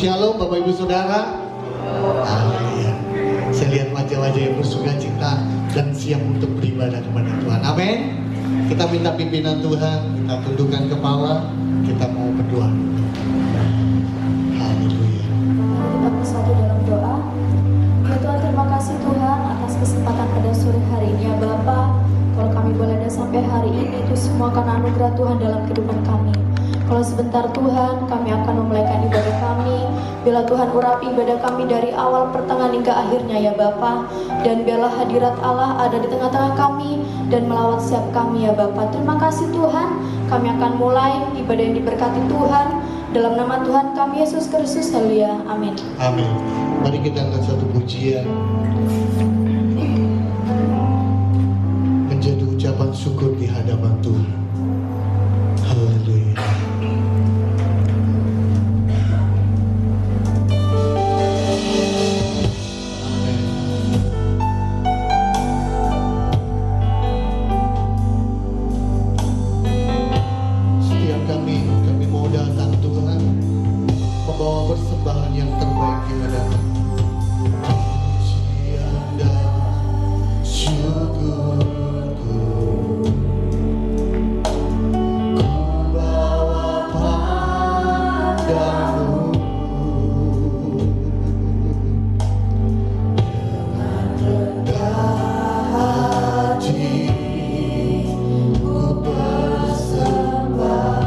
Shalom Bapak Ibu Saudara. Haleluya. Saya lihat wajah-wajah yang bersuka cita dan siap untuk beribadah kepada Tuhan. Amin. Kita minta pimpinan Tuhan, kita tundukkan kepala, kita mau berdoa. Haleluya. Kita bersatu dalam doa. Ya Tuhan, terima kasih Tuhan atas kesempatan pada sore hari ini ya Bapa. Kalau kami boleh ada sampai hari ini, itu semua karena anugerah Tuhan dalam kehidupan kami. Kalau sebentar Tuhan, kami akan memulaikan ibadah kami. Bila Tuhan urapi ibadah kami dari awal, pertengahan hingga akhirnya ya Bapa. Dan biarlah hadirat Allah ada di tengah-tengah kami dan melawat setiap kami ya Bapa. Terima kasih Tuhan, kami akan mulai ibadah yang diberkati Tuhan. Dalam nama Tuhan kami Yesus Kristus, haleluya, amin. Amin. Mari kita angkat satu pujian menjadi ucapan syukur di hadapan Tuhan. Haleluya. Setiap kami mau datang Tuhan, membawa persembahan yang terbaik di hadapan. Pujian dan syukurku ku bawa padamu dengan rendah hati ku bersembah.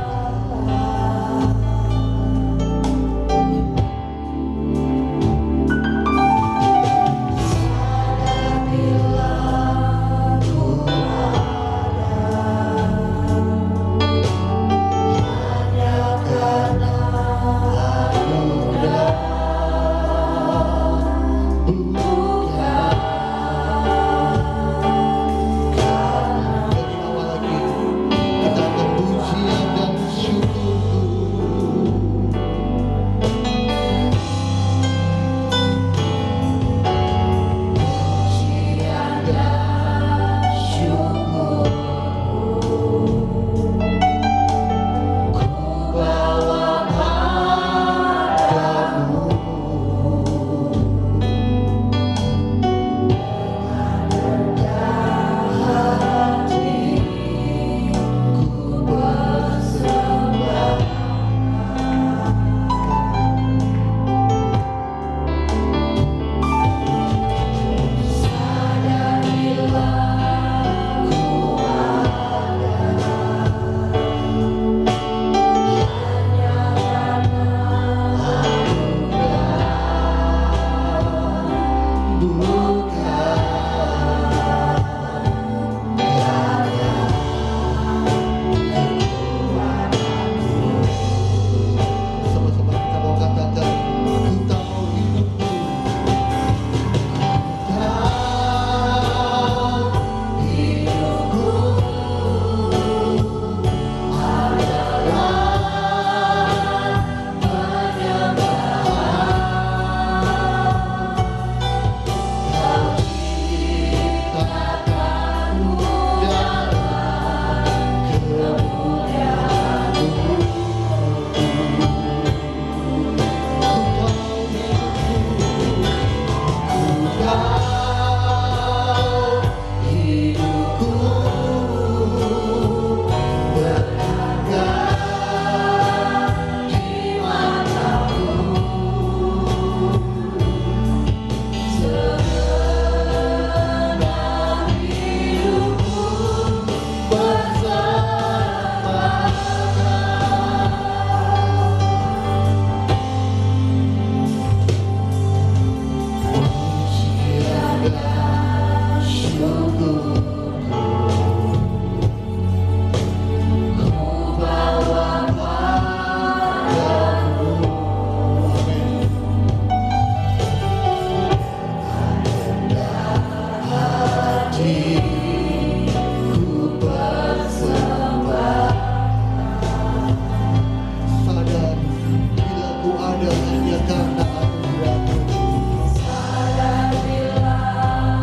Sadar bila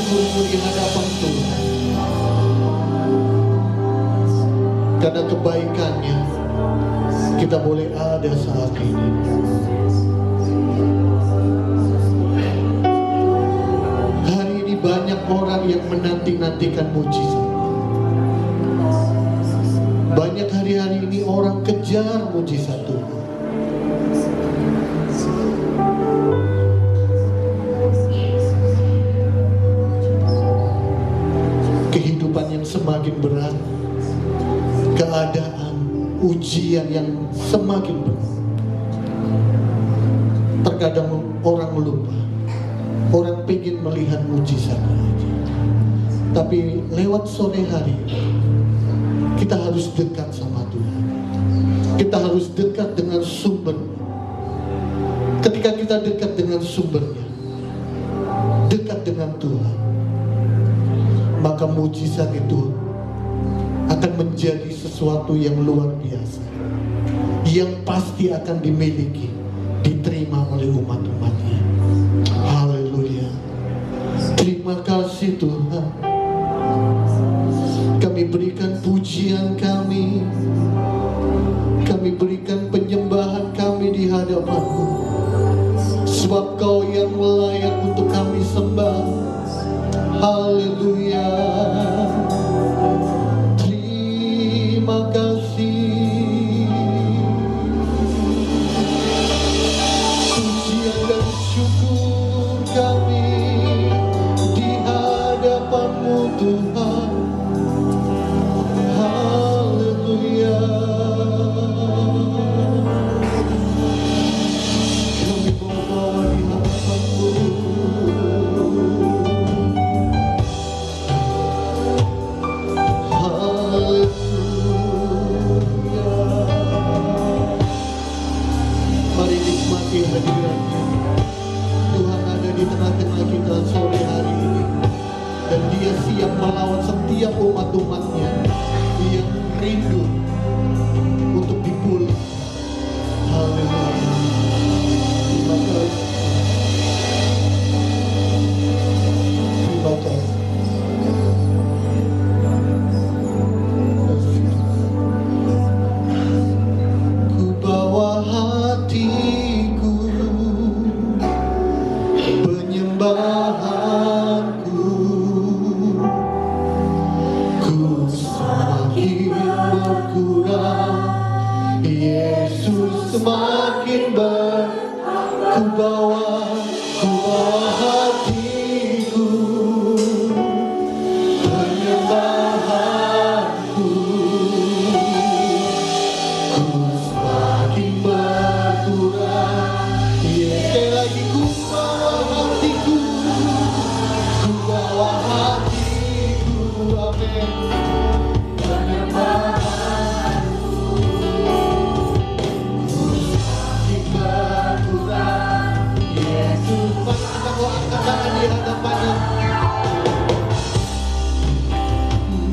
syukur di hadapan Tuhan. Karena kebaikannya kita boleh ada saat ini. Hari ini banyak orang yang menanti-nantikan mujizat. Banyak hari-hari ini orang kejar mujizat Tuhan. Kehidupan yang semakin berat, keadaan, ujian yang semakin berat. Terkadang orang lupa, orang pengen melihat mujizat aja. Tapi lewat sore hari, kita harus dekat sama Tuhan. Kita harus dekat dengan sumbernya. Ketika kita dekat dengan sumbernya, dekat dengan Tuhan, maka mujizat itu akan menjadi sesuatu yang luar biasa, yang pasti akan dimiliki, diterima oleh umat-umatnya. Haleluya. Terima kasih Tuhan. Kami berikan pujian kami, kami berikan penyembahan kami di hadapan-Mu, sebab Kau yang layak untuk kami sembah. Haleluya. Terima kasih. Pujian dan syukur kami di hadapan-Mu Tuhan. Haleluya. Kami mau bawa di hadapan-Mu. Mari nikmati hadiratnya. Tuhan ada di tengah-tengah kita sore hari ini, dan Dia siap melawat setiap umat-umatnya yang rindu untuk dipulih. Haleluya. Terima kasih. Terima kasih. Ku bawa hatiku, penyembahanku, ku semakin berkurang, Yesus semakin ku bawa hatiku, penyembahanku, ku semakin berkurang. Sekali lagi, ku bawa hatiku, ku bawa hatiku, amin. Penyembahanku, ku semakin berkurang, Yesus. Mari kita bawa angkat tangan di hadapannya.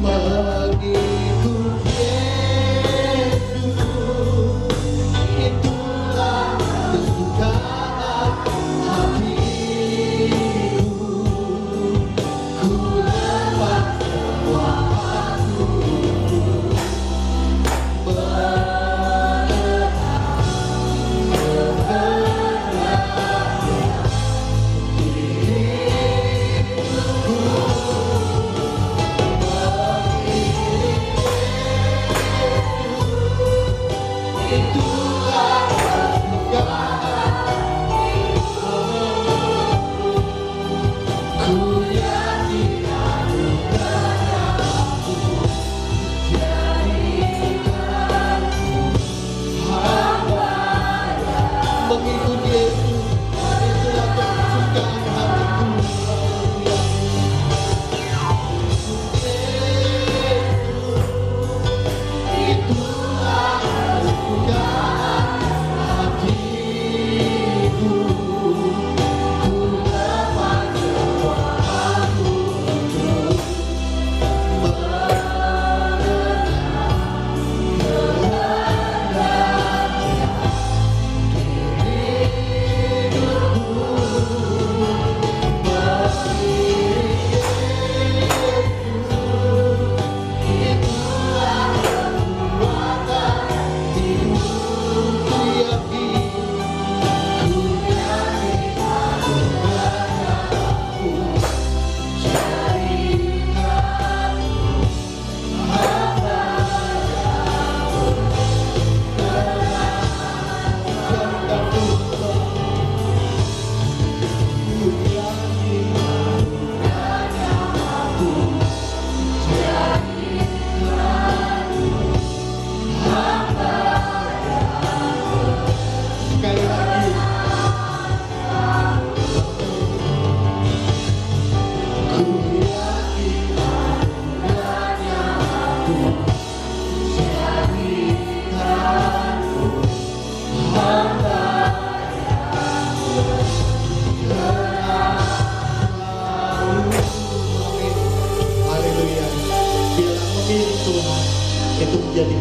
Mengikut Yesus, itulah kesukaan hatiku. Ku lepas semua aku, menetap kehendak Dirimu.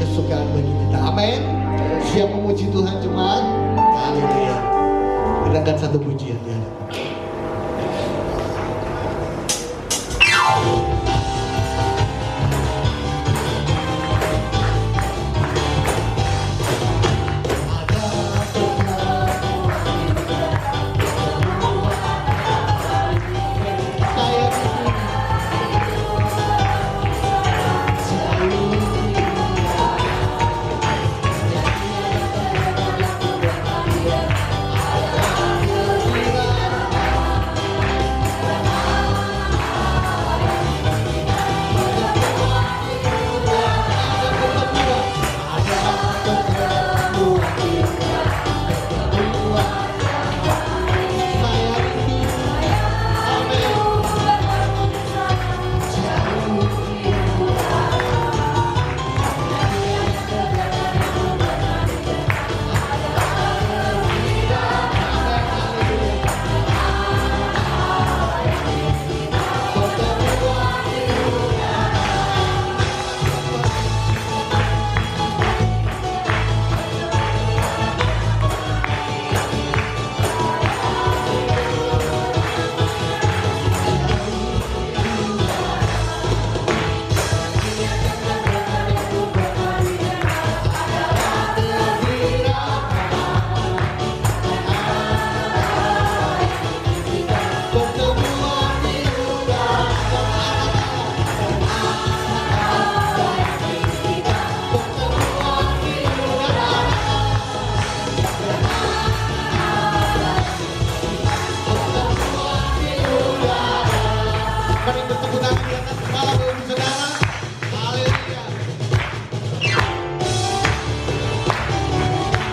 kesukaan bagi kita. Amin. Siap memuji Tuhan jemaat? Haleluya. Kita akan satu pujian ya. Mari bertepuk tangan di atas kepala Bapak Saudara. Haleluya.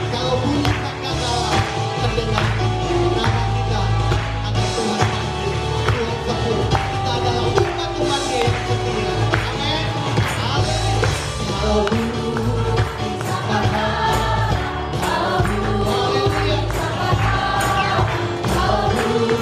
Kalau bunyi sangkakala terdengar, nama kita akan Tuhan panggil, Tuhan sebut. Kita adalah umat Tuhan yang setia. Amin. Haleluya. Kalau bunyi sangkakala, haleluya. Kalau bunyi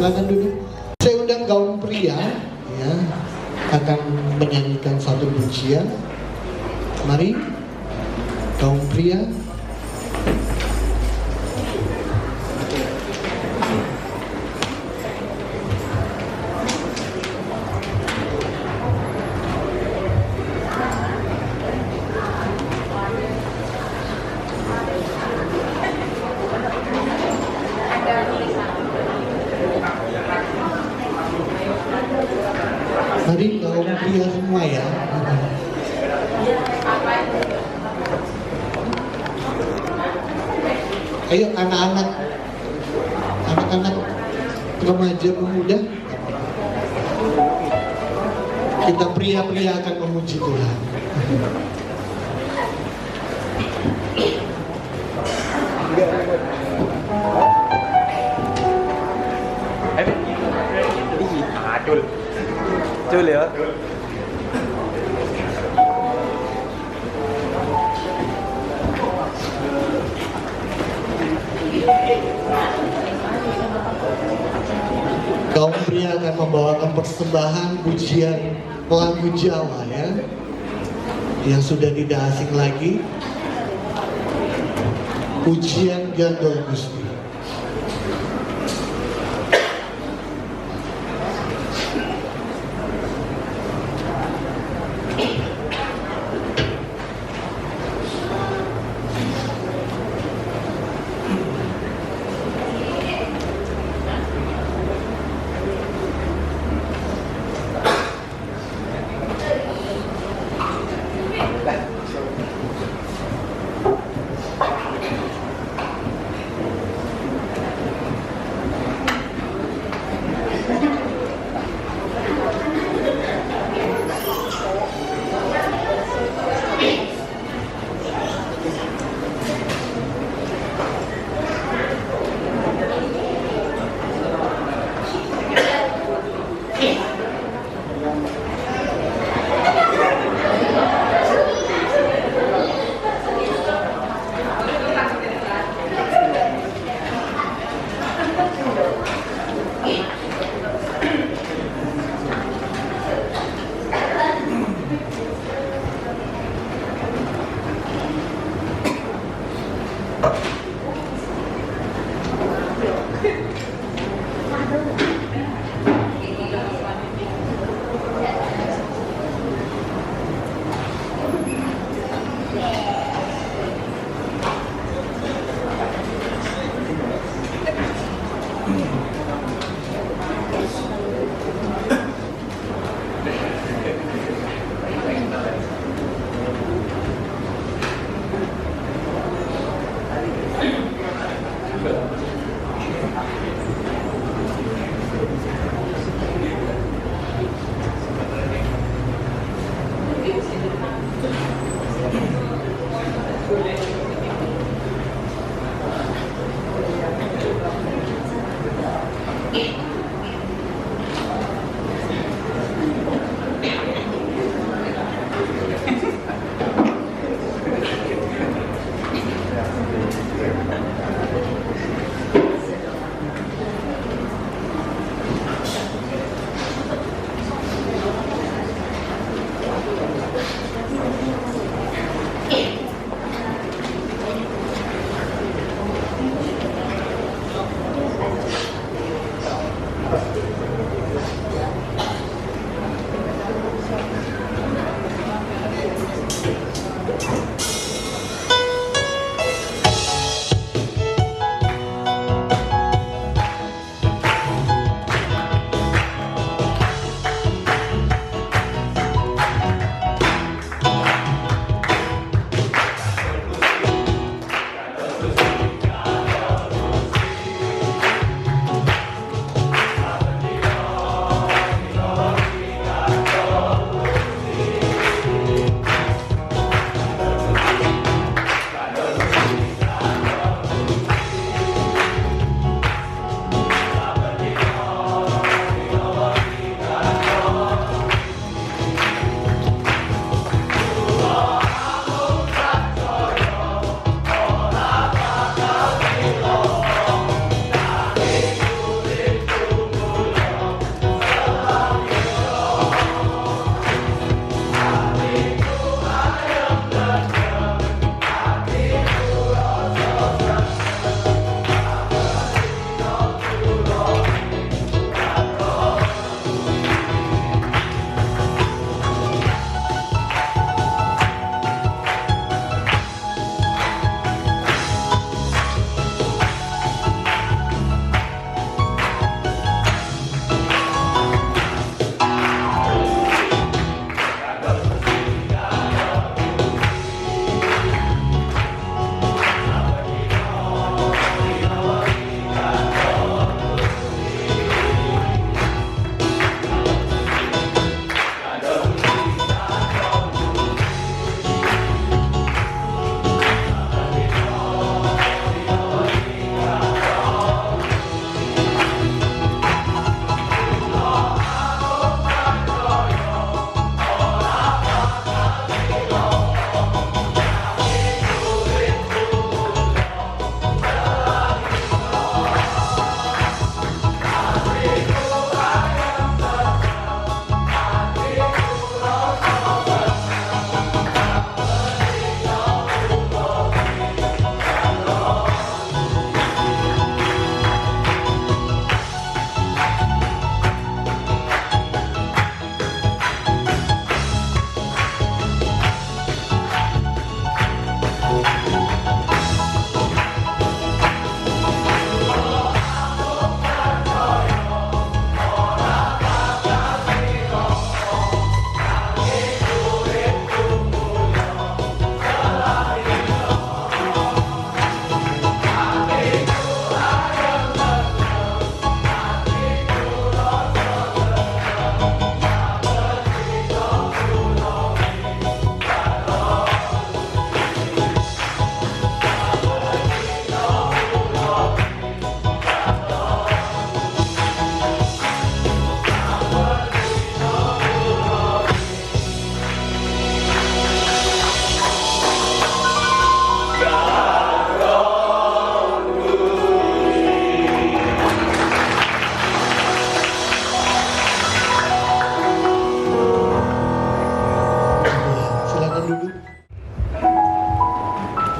silakan duduk. Saya undang kaum pria ya akan menyanyikan satu pujian. Mari kaum pria. Mari kaum pria semua ya. Ayo anak-anak remaja pemuda, kita pria-pria akan memuji Tuhan. Cul ya. Kaum pria akan membawakan persembahan pujian lagu Jawa ya, yang sudah tidak asing lagi, pujian Gandol Gusti.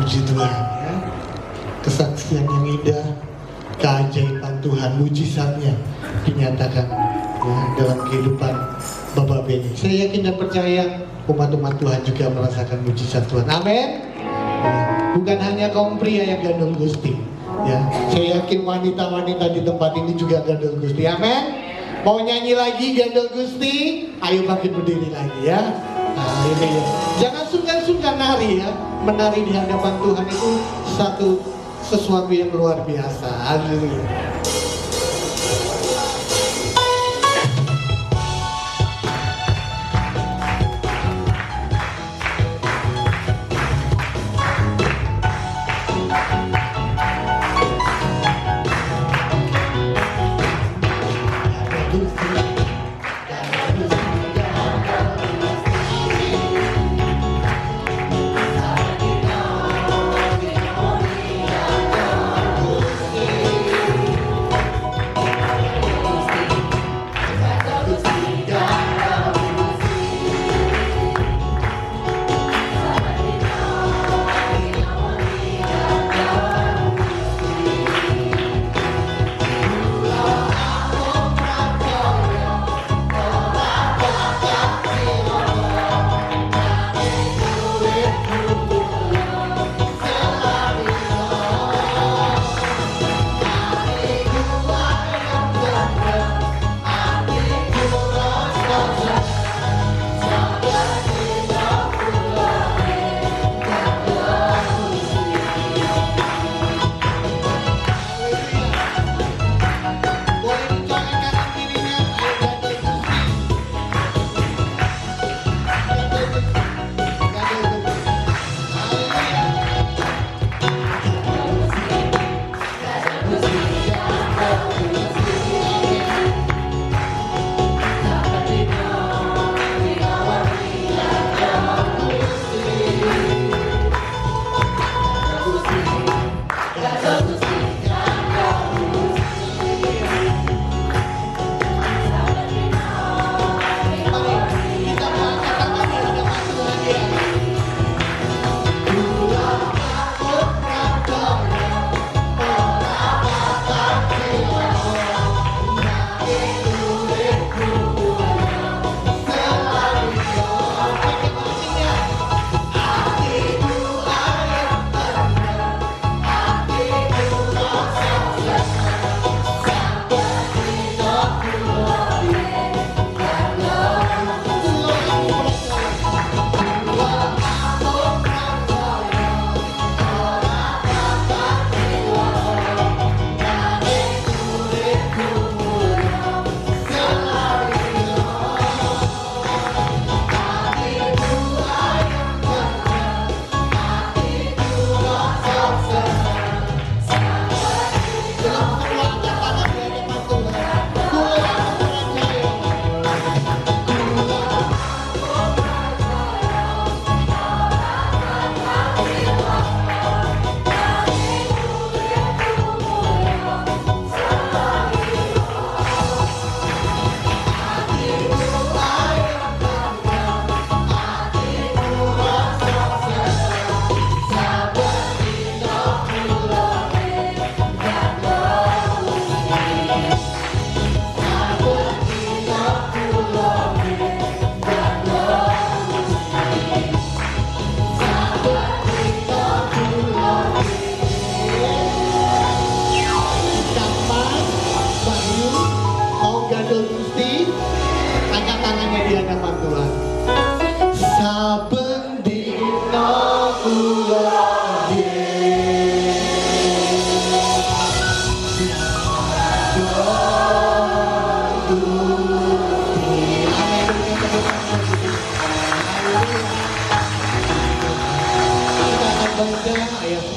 Puji Tuhan ya. Kesaksian yang indah, keajaiban Tuhan, mujizatnya dinyatakan ya, dalam kehidupan Bapak Beni. Saya yakin dan percaya umat-umat Tuhan juga merasakan mujizat Tuhan. Amin. Ya, bukan hanya kaum pria yang gandul Gusti. Ya, saya yakin wanita-wanita di tempat ini juga gandul Gusti. Amin. Mau nyanyi lagi gandul Gusti? Ayo bangkit berdiri lagi ya. Nah, ini ya. Jangan sungkan-sungkan nari ya. Menari di hadapan Tuhan itu sesuatu yang luar biasa. Haleluya.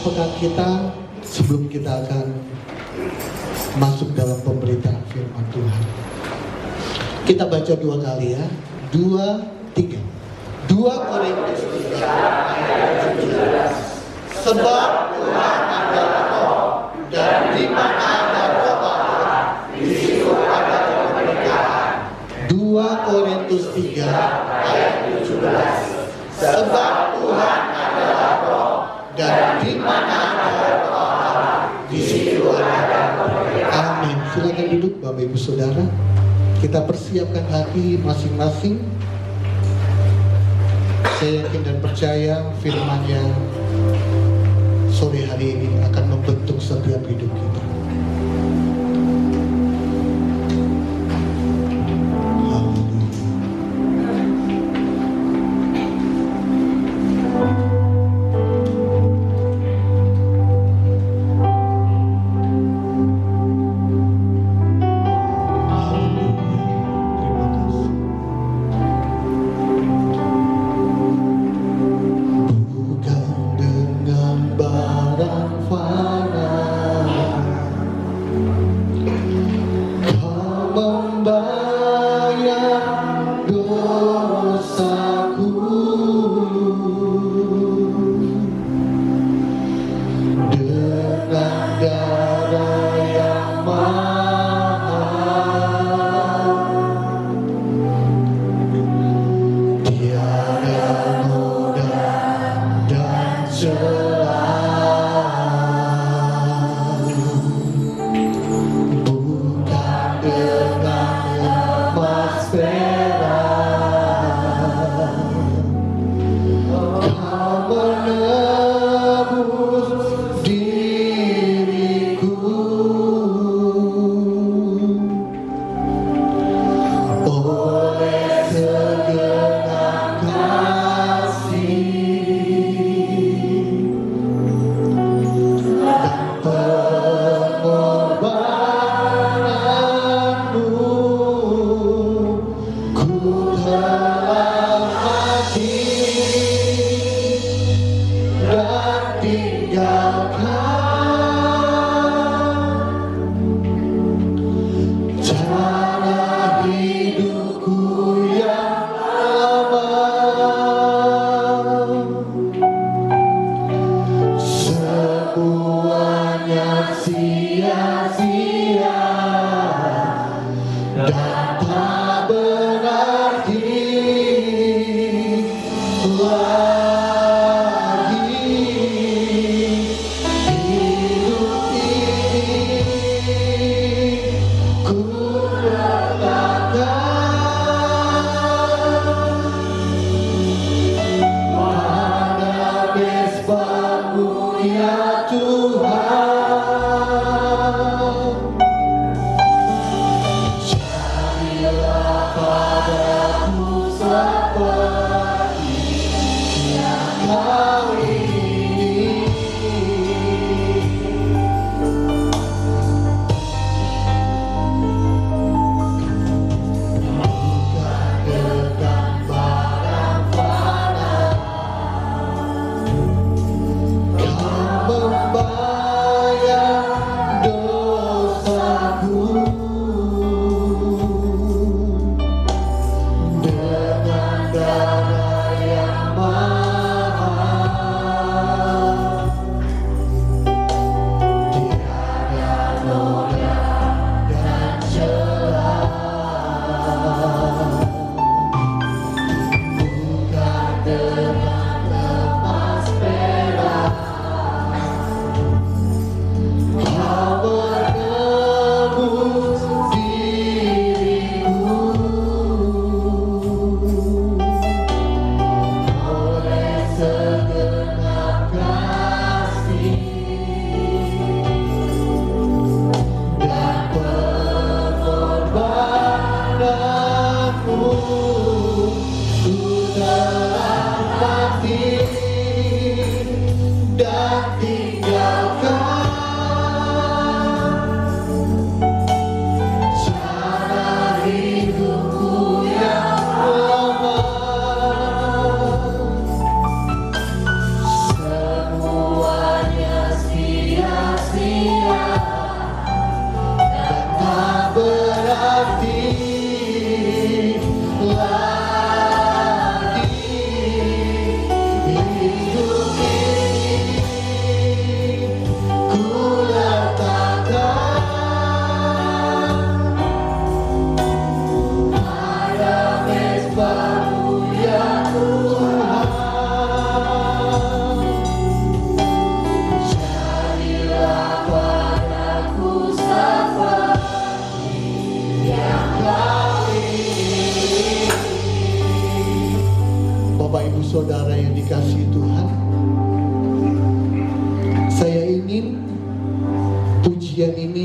Pegang kita sebelum kita akan masuk dalam pemberitaan firman Tuhan. Kita baca 2 kali ya. 2, 3. 2 Korintus 3 ayat 17. Sebab Tuhan adalah Roh, dan di mana ada Roh Allah, di situ ada kemerdekaan. 2 Korintus 3 ayat 17. Sebab Tuhan adalah Roh, dan di Ibu Saudara, kita persiapkan hati masing-masing. Saya yakin dan percaya firman yang sore hari ini akan membentuk setiap hidup kita.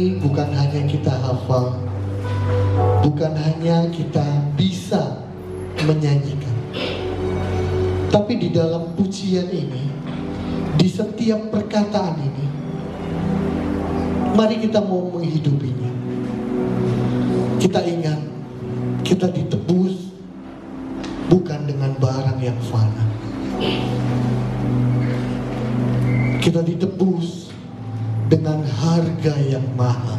ini bukan hanya kita hafal, bukan hanya kita bisa menyanyikan, tapi di dalam pujian ini, di setiap perkataan ini, mari kita mau menghidupinya. Kita ingat, kita ditebus bukan dengan barang yang fana. Kita ditebus dengan harga yang mahal.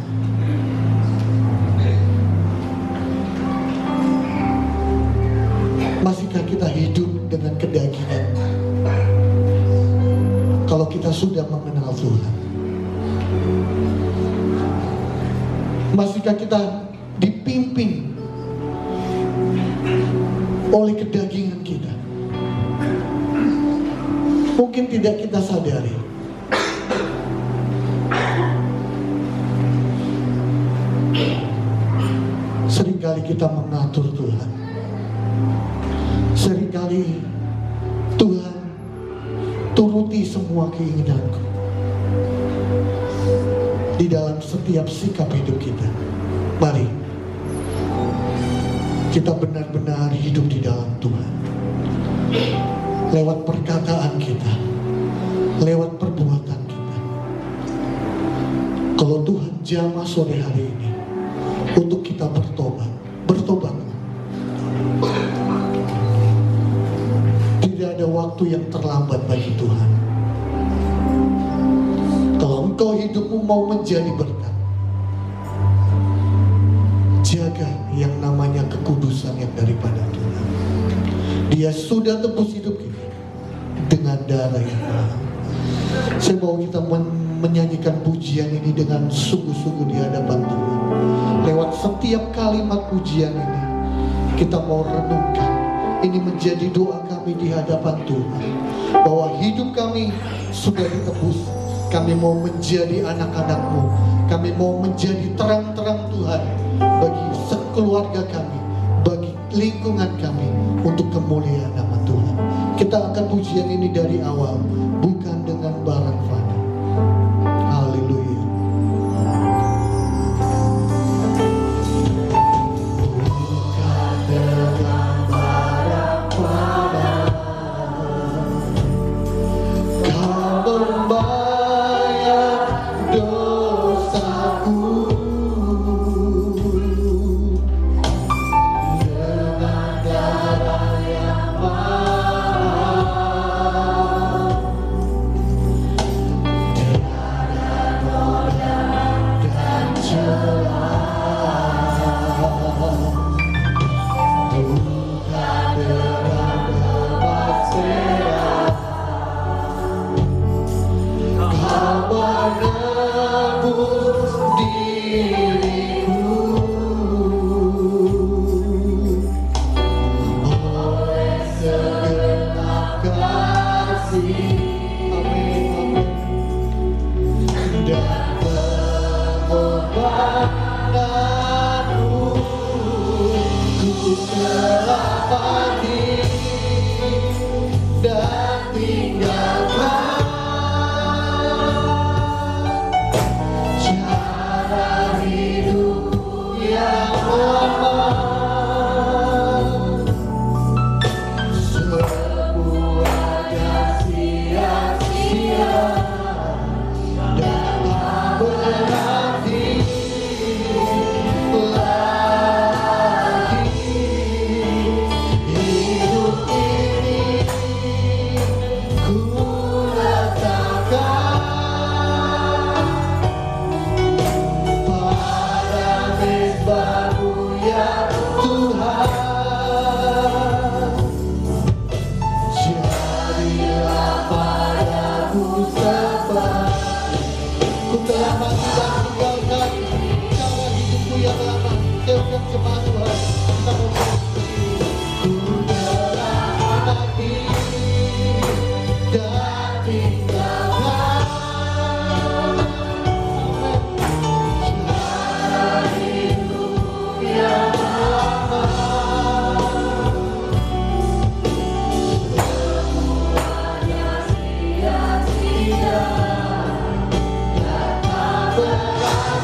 Masihkah kita hidup dengan kedagingan? Kalau kita sudah mengenal Tuhan, masihkah kita dipimpin oleh kedagingan kita? Mungkin tidak kita sadari. Seringkali kita mengatur Tuhan. Seringkali Tuhan turuti semua keinginanku di dalam setiap sikap hidup kita. Mari kita benar-benar hidup di dalam Tuhan. Lewat perkataan kita, lewat perbuatan kita. Kalau Tuhan jamah sore hari ini untuk kita bertobat, bertobatlah. Tidak ada waktu yang terlambat bagi Tuhan. Kalau engkau hidupmu mau menjadi berkat, jaga yang namanya kekudusan yang daripada Tuhan. Dia sudah tebus hidup kita dengan darah yang mahal. Saya mau kita menyanyikan pujian ini dengan sungguh-sungguh di hadapan Tuhan. Lewat setiap kalimat pujian ini, kita mau renungkan. Ini menjadi doa kami di hadapan Tuhan, bahwa hidup kami sudah ditebus. Kami mau menjadi anak-anak-Mu. Kami mau menjadi terang-terang Tuhan bagi sekeluarga kami, bagi lingkungan kami, untuk kemuliaan nama Tuhan. Kita akan pujian ini dari awal, bukan dengan barang fana. Haleluya.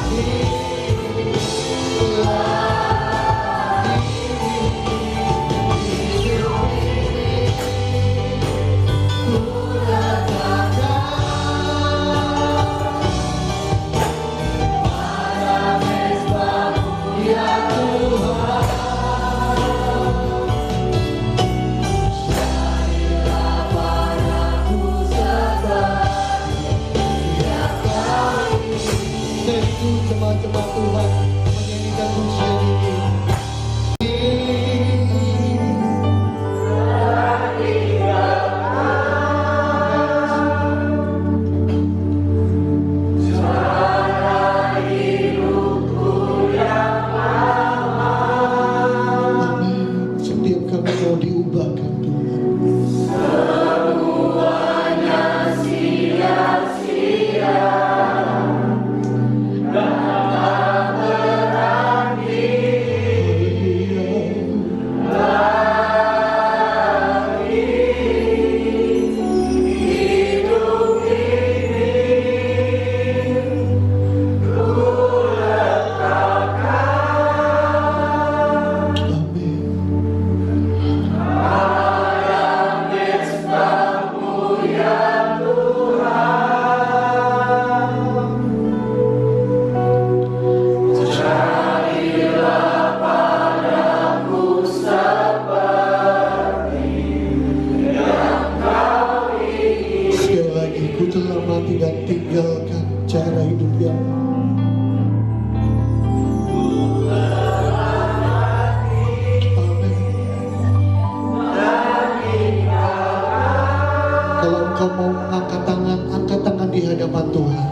Berarti ku telah mati dan tinggalkan cara hidup yang kalau engkau mau angkat tangan di hadapan Tuhan.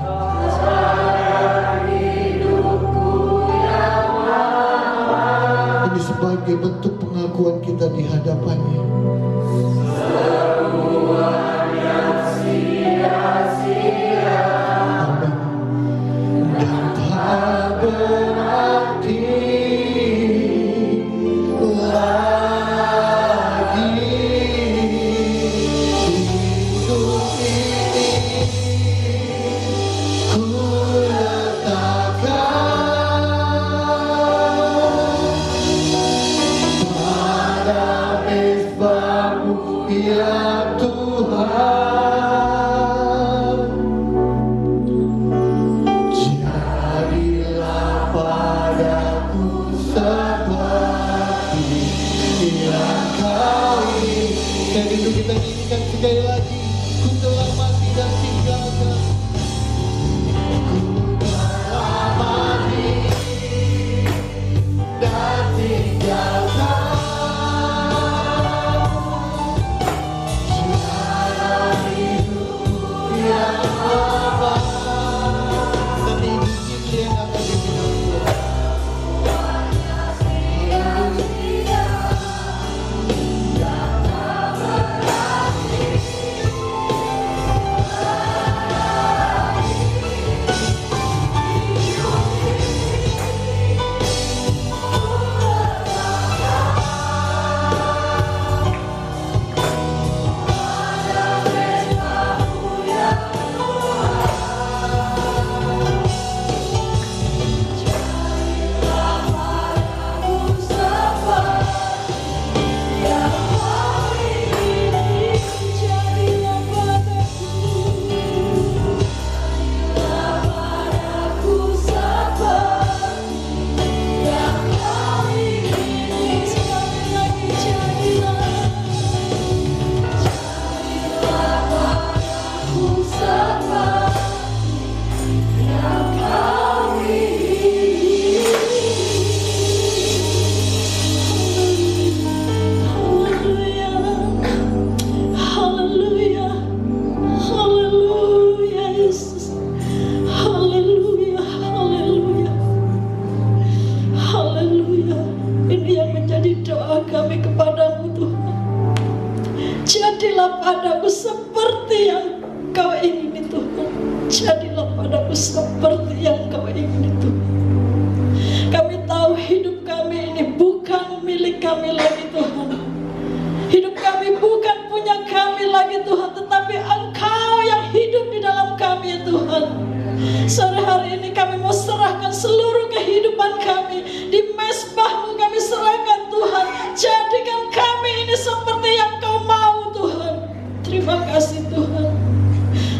Ini sebagai bentuk pengakuan kita di hadapannya. Amin. Dan tak berarti lagi hidup ini ku letakkan pada mezbah-Mu ya Tuhan. Jadilah padaku seperti yang Kau ingin. Dan itu kita nyanyikan sekali lagi. Ku telah mati dan tinggalkan. Ku telah mati dan tinggalkan cara hidupku yang lama. Dan hidup itu yang akan dibilang jadilah padaku seperti yang Kau ingini Tuhan. Jadilah padaku seperti yang Kau ingini Tuhan. Kami tahu hidup kami ini bukan milik kami lagi Tuhan. Hidup kami bukan punya kami lagi Tuhan, tetapi Engkau yang hidup di dalam kami ya Tuhan. Sore hari ini kami mau serahkan seluruh kehidupan kami di mezbah-Mu, kami serahkan Tuhan. Jadikan kami ini seperti yang Kau mau Tuhan. Terima kasih Tuhan.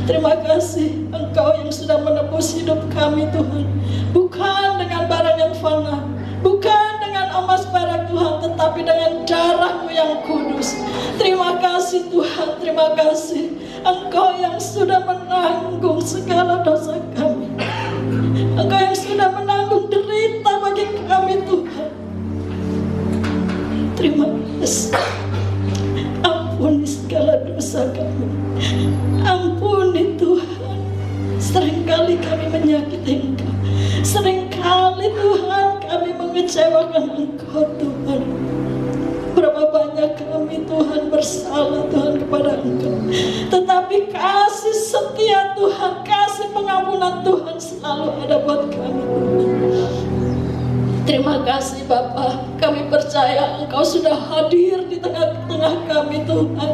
Terima kasih Engkau yang sudah menebus hidup kami Tuhan. Bukan dengan barang yang fana, bukan dengan emas perak Tuhan, tetapi dengan darah-Mu yang kudus. Terima kasih Tuhan, terima kasih Engkau yang sudah menanggung segala dosa kami. Engkau yang sudah menanggung derita bagi kami Tuhan. Terima kasih. Ampuni segala dosa kami. Ampuni Tuhan. Seringkali kami menyakiti Engkau. Seringkali Tuhan kami mengecewakan Engkau Tuhan. Berapa banyak kami Tuhan bersalah Tuhan kepada Engkau. Tetapi kasih setia Tuhan, kasih pengampunan Tuhan selalu ada buat kami Tuhan. Terima kasih Bapa, kami percaya Engkau sudah hadir di tengah-tengah kami Tuhan.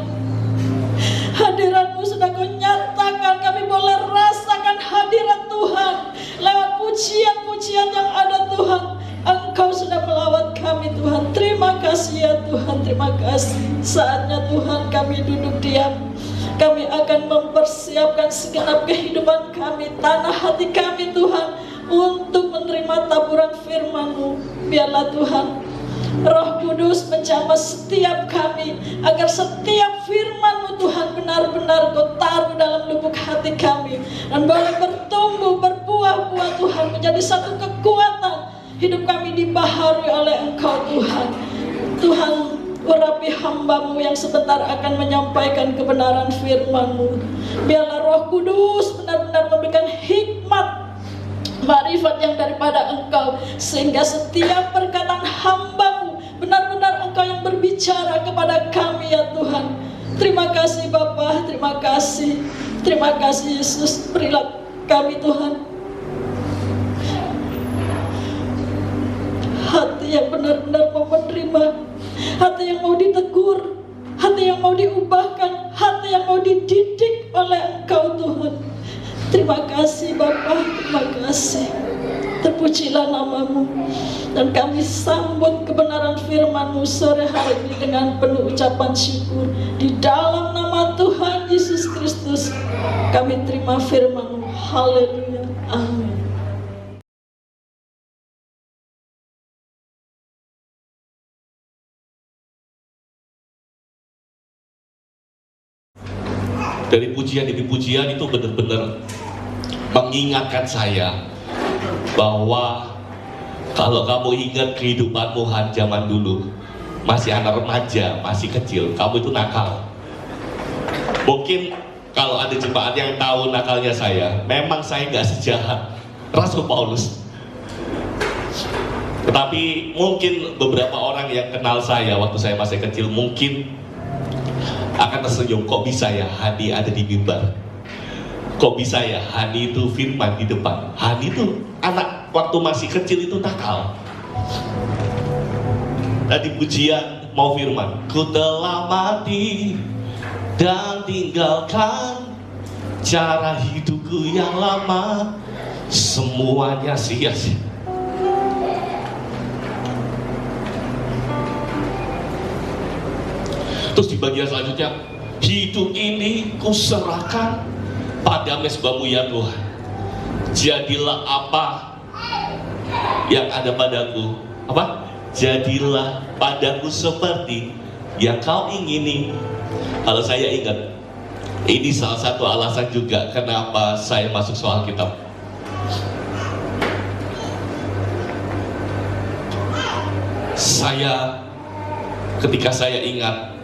Hadirat-Mu sudah Kau nyatakan, kami boleh rasakan hadirat Tuhan lewat pujian-pujian yang ada Tuhan. Engkau sudah melawat kami Tuhan. Terima kasih ya Tuhan, terima kasih. Saatnya Tuhan kami duduk diam. Kami akan mempersiapkan segenap kehidupan kami, tanah hati kami Tuhan, untuk menerima taburan firman-Mu. Biarlah Tuhan Roh Kudus menjamah setiap kami, agar setiap firman-Mu Tuhan benar-benar Kau taruh dalam lubuk hati hati kami, dan boleh bertumbuh, berbuah-buah Tuhan, menjadi satu kekuatan. Hidup kami dibaharui oleh Engkau Tuhan. Tuhan, urapi hamba-Mu yang sebentar akan menyampaikan kebenaran firman-Mu. Biarlah Roh Kudus benar-benar memberikan hikmat, marifat yang daripada Engkau, sehingga setiap perkataan hamba-Mu benar-benar Engkau yang berbicara kepada kami ya Tuhan. Terima kasih Bapa, terima kasih Yesus. Berilah kami Tuhan hati yang benar-benar mau menerima, hati yang mau ditegur, hati yang mau diubahkan, hati yang mau dididik oleh Engkau Tuhan. Terima kasih Bapa, terima kasih. Terpujilah nama-Mu, dan kami sambut kebenaran firman-Mu sore hari ini dengan penuh ucapan syukur. Di dalam nama Tuhan Yesus Kristus kami terima firman-Mu. Haleluya, amin. Dari pujian demi pujian itu benar-benar mengingatkan saya bahwa kalau kamu ingat kehidupanmu zaman dulu, masih anak remaja, masih kecil, kamu itu nakal. Mungkin kalau ada jemaat yang tahu nakalnya saya, memang saya nggak sejahat Rasul Paulus. Tetapi mungkin beberapa orang yang kenal saya waktu saya masih kecil mungkin akan tersenyum, kok bisa ya Hani ada di mimbar, kok bisa ya Hani itu firman di depan. Hani itu anak waktu masih kecil itu nakal. Tadi pujian mau firman, ku telah mati dan tinggalkan cara hidupku yang lama, semuanya sia-sia. Terus di bagian selanjutnya, hidup ini kuserahkan pada mezbah-Mu ya Tuhan. Jadilah apa yang ada padaku, apa? Jadilah padaku seperti yang Kau ingini. Kalau saya ingat, ini salah satu alasan juga kenapa saya masuk soal kitab. Ketika saya ingat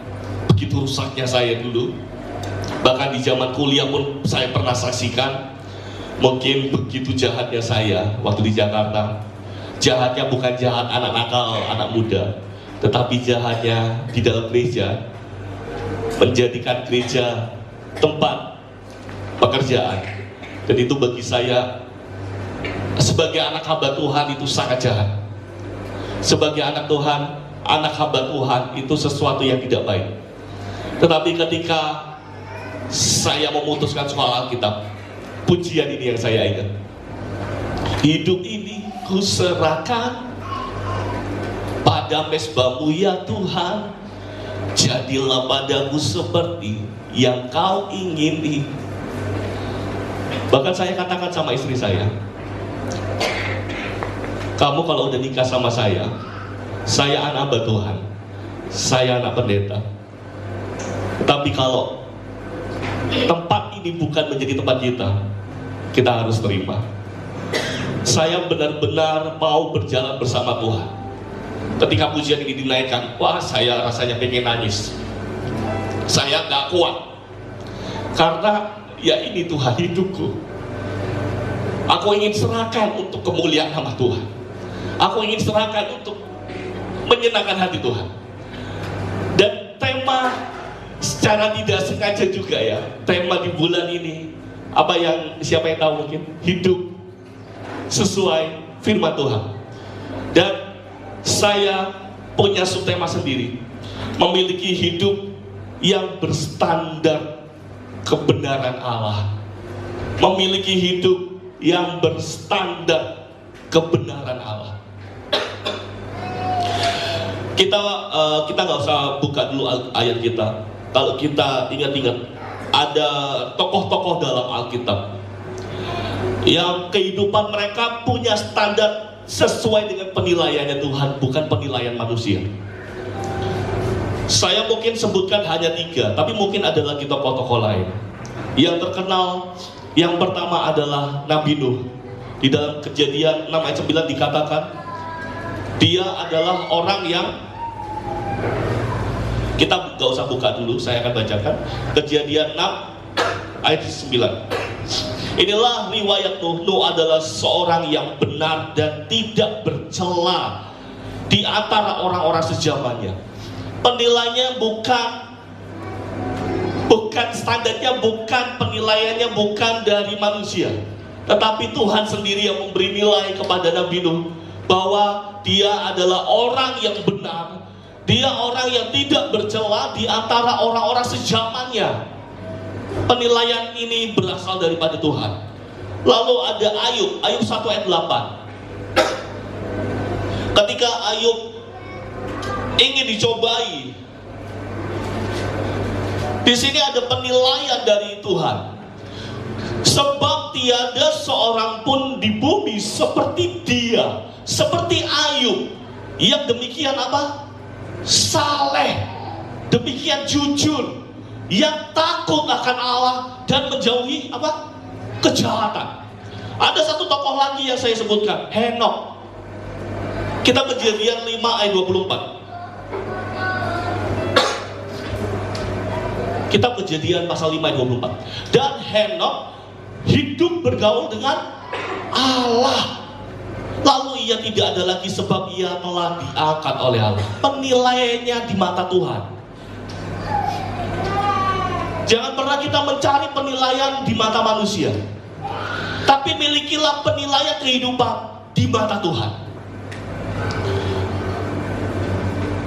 begitu rusaknya saya dulu, bahkan di zaman kuliah pun saya pernah saksikan, mungkin begitu jahatnya saya waktu di Jakarta. Jahatnya bukan jahat anak nakal, anak muda, tetapi jahatnya di dalam gereja, menjadikan gereja tempat pekerjaan. Dan itu bagi saya sebagai anak hamba Tuhan itu sangat jahat. Sebagai anak Tuhan, anak hamba Tuhan itu sesuatu yang tidak baik. Tetapi ketika saya memutuskan soal Alkitab, pujian ini yang saya ingat. Hidup ini kuserahkan pada mezbah-Mu ya Tuhan. Jadilah padaku seperti yang Kau ingini. Bahkan saya katakan sama istri saya, kamu kalau udah nikah sama saya anak hamba Tuhan, saya anak pendeta. Tapi kalau tempat ini bukan menjadi tempat kita harus terima. Saya benar-benar mau berjalan bersama Tuhan. Ketika pujian ini dinaikkan, wah saya rasanya pengen nangis. Saya gak kuat. Karena ya ini Tuhan hidupku. Aku ingin serahkan untuk kemuliaan nama Tuhan. Aku ingin serahkan untuk menyenangkan hati Tuhan. Dan tema secara tidak sengaja juga ya, tema di bulan ini, apa yang siapa yang tahu mungkin, hidup sesuai firman Tuhan. Dan saya punya subtema sendiri, memiliki hidup yang berstandar kebenaran Allah. Memiliki hidup yang berstandar kebenaran Allah. Kita nggak usah buka dulu ayat kita. Kalau kita ingat-ingat, ada tokoh-tokoh dalam Alkitab yang kehidupan mereka punya standar sesuai dengan penilaiannya Tuhan, bukan penilaian manusia. Saya mungkin sebutkan hanya 3, tapi mungkin ada lagi tokoh-tokoh lain. Yang terkenal yang pertama adalah Nabi Nuh. Di dalam Kejadian 6 ayat 9 dikatakan dia adalah orang yang, kita gak usah buka dulu, saya akan bacakan Kejadian 6 ayat 9. Inilah riwayat Nuh. Nuh adalah seorang yang benar dan tidak bercela di antara orang-orang sezamannya. Penilaiannya bukan standarnya, bukan penilaiannya bukan dari manusia, tetapi Tuhan sendiri yang memberi nilai kepada Nabi Nuh bahwa dia adalah orang yang benar, dia orang yang tidak bercela di antara orang-orang sezamannya. Penilaian ini berasal daripada Tuhan. Lalu ada Ayub 1 ayat 8. Ketika Ayub ingin dicobai, di sini ada penilaian dari Tuhan. Sebab tiada seorang pun di bumi seperti dia, seperti Ayub, yang demikian apa? Saleh, demikian jujur, yang takut akan Allah dan menjauhi apa? Kejahatan. Ada satu tokoh lagi yang saya sebutkan, Henok. Kita Kejadian 5 ayat 24. Kitab Kejadian pasal 5 ayat 24. Dan Henok hidup bergaul dengan Allah. Lalu ia tidak ada lagi sebab ia telah diangkat oleh Allah. Penilaiannya di mata Tuhan. Jangan pernah kita mencari penilaian di mata manusia, tapi milikilah penilaian kehidupan di mata Tuhan.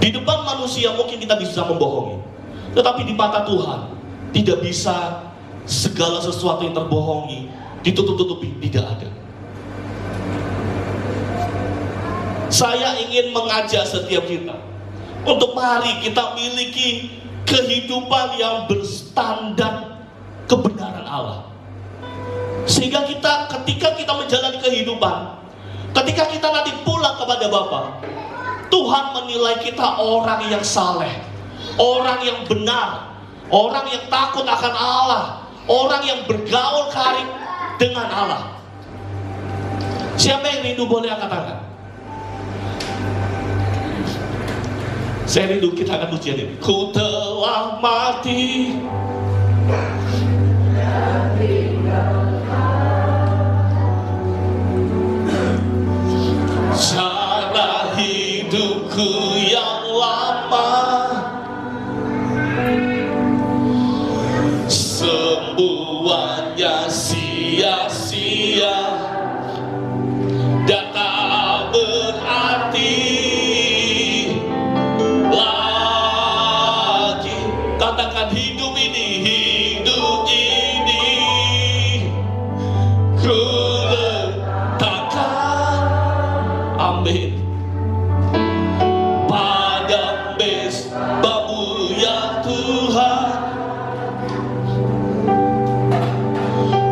Di depan manusia mungkin kita bisa membohongi, tetapi di mata Tuhan tidak bisa segala sesuatu yang terbohongi ditutup-tutupi, tidak ada. Saya ingin mengajak setiap kita untuk mari kita miliki kehidupan yang berstandar kebenaran Allah. Sehingga kita ketika kita menjalani kehidupan, ketika kita nanti pulang kepada Bapa, Tuhan menilai kita orang yang saleh, orang yang benar, orang yang takut akan Allah, orang yang bergaul karib dengan Allah. Siapa yang rindu boleh angkat tangan? Saya rindu kita akan ujian ini. Ku telah mati, cara hidupku yang lama semuanya sia-sia dan tak berarti lagi. Katakan hidup ini ku letakkan, amin, pada mesbah-Mu ya Tuhan.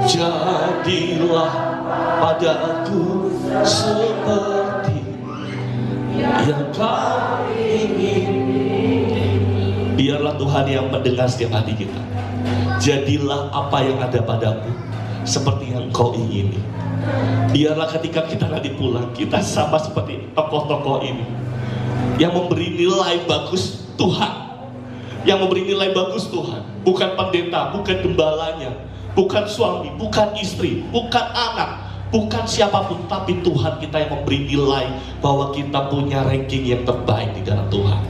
Jadilah padaku seperti yang Kau ingin. Biarlah Tuhan yang mendengar setiap hati kita. Jadilah apa yang ada padaku seperti yang Kau ingini. Biarlah ketika kita nanti pulang, kita sama seperti tokoh-tokoh ini yang memberi nilai bagus Tuhan, yang memberi nilai bagus Tuhan. Bukan pendeta, bukan gembalanya, bukan suami, bukan istri, bukan anak, bukan siapapun, tapi Tuhan kita yang memberi nilai bahwa kita punya ranking yang terbaik di dalam Tuhan.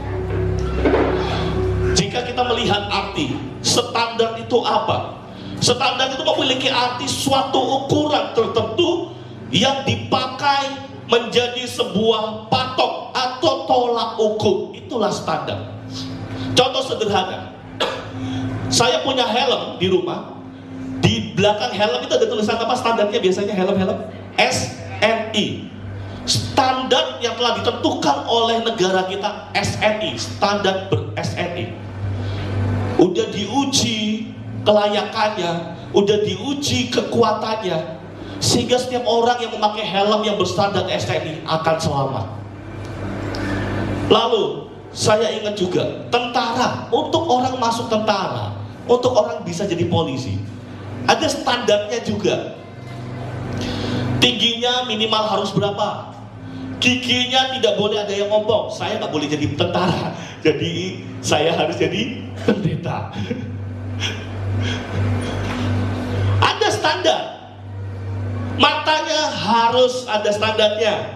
Jika kita melihat arti standar itu apa? Standar itu memiliki arti suatu ukuran tertentu yang dipakai menjadi sebuah patok atau tolak ukur. Itulah standar. Contoh sederhana, saya punya helm di rumah. Di belakang helm itu ada tulisan apa standarnya biasanya helm-helm? SNI. Standar yang telah ditentukan oleh negara kita, SNI, standar ber-SNI. Udah diuji kelayakannya, udah diuji kekuatannya, sehingga setiap orang yang memakai helm yang berstandar SNI akan selamat. Lalu saya ingat juga tentara, untuk orang masuk tentara, untuk orang bisa jadi polisi, Ada standarnya juga. Tingginya minimal harus berapa? Giginya tidak boleh ada yang ngompong. Saya nggak boleh jadi tentara, jadi saya harus jadi pendeta. Ada standar. Matanya harus ada standarnya.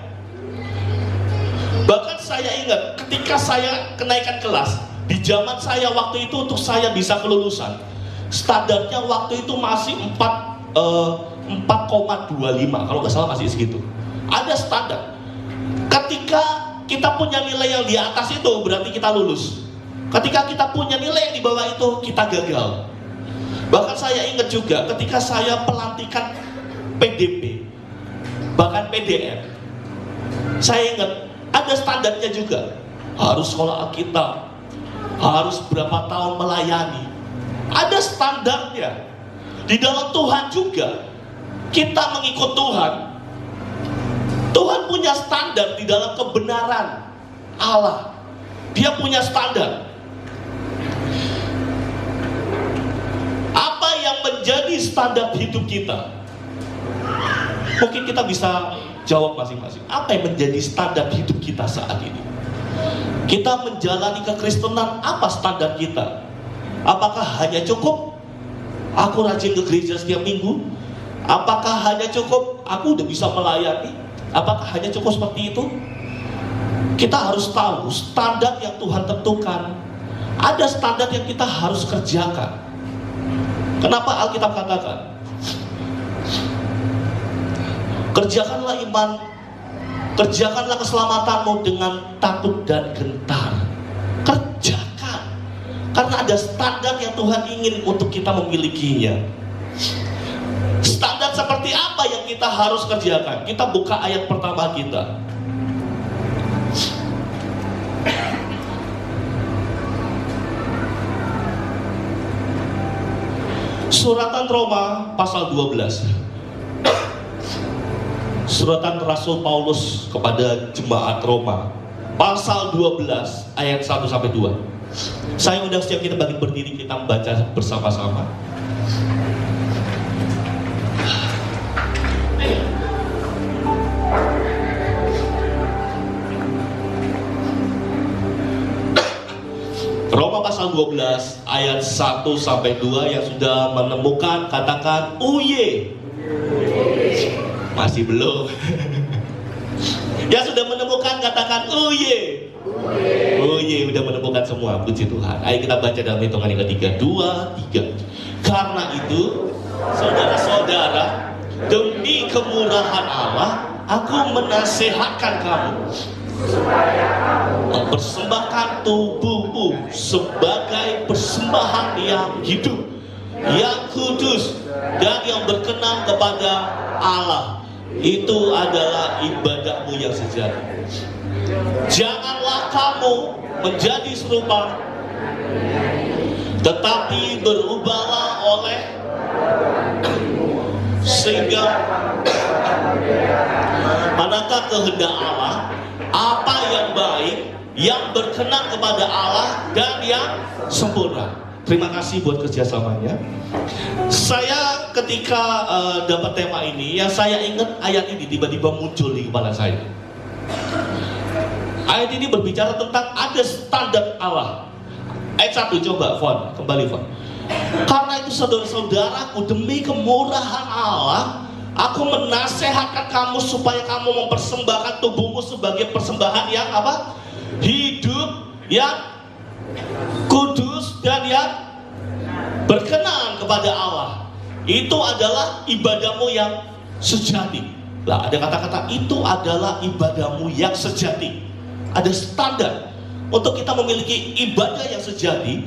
Bahkan saya ingat ketika saya kenaikan kelas, di zaman saya waktu itu untuk saya bisa kelulusan, standarnya waktu itu masih 4,25 kalau nggak salah, masih segitu. Ada standar. Ketika kita punya nilai yang di atas itu berarti kita lulus. Ketika kita punya nilai yang di bawah itu kita gagal. Bahkan saya ingat juga ketika saya pelantikan PDP, bahkan PDM, saya ingat ada standarnya juga. Harus sekolah Alkitab, harus berapa tahun melayani. Ada standarnya. Di dalam Tuhan juga, kita mengikut Tuhan. Tuhan punya standar di dalam kebenaran Allah. Dia punya standar. Apa yang menjadi standar hidup kita? Mungkin kita bisa jawab masing-masing. Apa yang menjadi standar hidup kita saat ini? Kita menjalani kekristenan, apa standar kita? Apakah hanya cukup aku rajin ke gereja setiap minggu? Apakah hanya cukup aku udah bisa melayani? Apakah hanya cukup seperti itu? Kita harus tahu standar yang Tuhan tentukan. Ada standar yang kita harus kerjakan. Kenapa Alkitab katakan, kerjakanlah iman, kerjakanlah keselamatanmu dengan takut dan gentar. Kerjakan, karena ada standar yang Tuhan ingin untuk kita memilikinya. Standar seperti apa yang kita harus kerjakan? Kita buka ayat pertama kita. Suratan Roma pasal 12. Suratan Rasul Paulus kepada jemaat Roma pasal 12 ayat 1 sampai 2. Saya undang setiap kita bagi berdiri, kita membaca bersama-sama. Roma pasal 12 ayat 1 sampai 2. Yang sudah menemukan katakan uye. Masih belum. Yang sudah menemukan katakan uye. Uye udah menemukan semua, puji Tuhan. Ayo kita baca dalam hitungan yang ketiga. 2, 3. Karena itu saudara-saudara, demi kemurahan Allah, aku menasehatkan kamu mempersembahkan tubuhmu sebagai persembahan yang hidup, yang kudus, dan yang berkenan kepada Allah. Itu adalah ibadahmu yang sejati. Janganlah kamu menjadi serupa, tetapi berubahlah oleh sehingga manakah kehendak Allah, apa yang baik, yang berkenan kepada Allah, dan yang sempurna. Terima kasih buat kerjasamanya. Saya ketika dapat tema ini, yang saya ingat ayat ini tiba-tiba muncul di kepala saya. Ayat ini berbicara tentang ada standar Allah. Ayat 1 coba, Fon, kembali Fon. Karena itu saudara-saudaraku, demi kemurahan Allah, aku menasehatkan kamu supaya kamu mempersembahkan tubuhmu sebagai persembahan yang apa? Hidup, yang kudus, dan yang berkenan kepada Allah. Itu adalah ibadahmu yang sejati. Lah, ada kata-kata itu adalah ibadahmu yang sejati. Ada standar untuk kita memiliki ibadah yang sejati.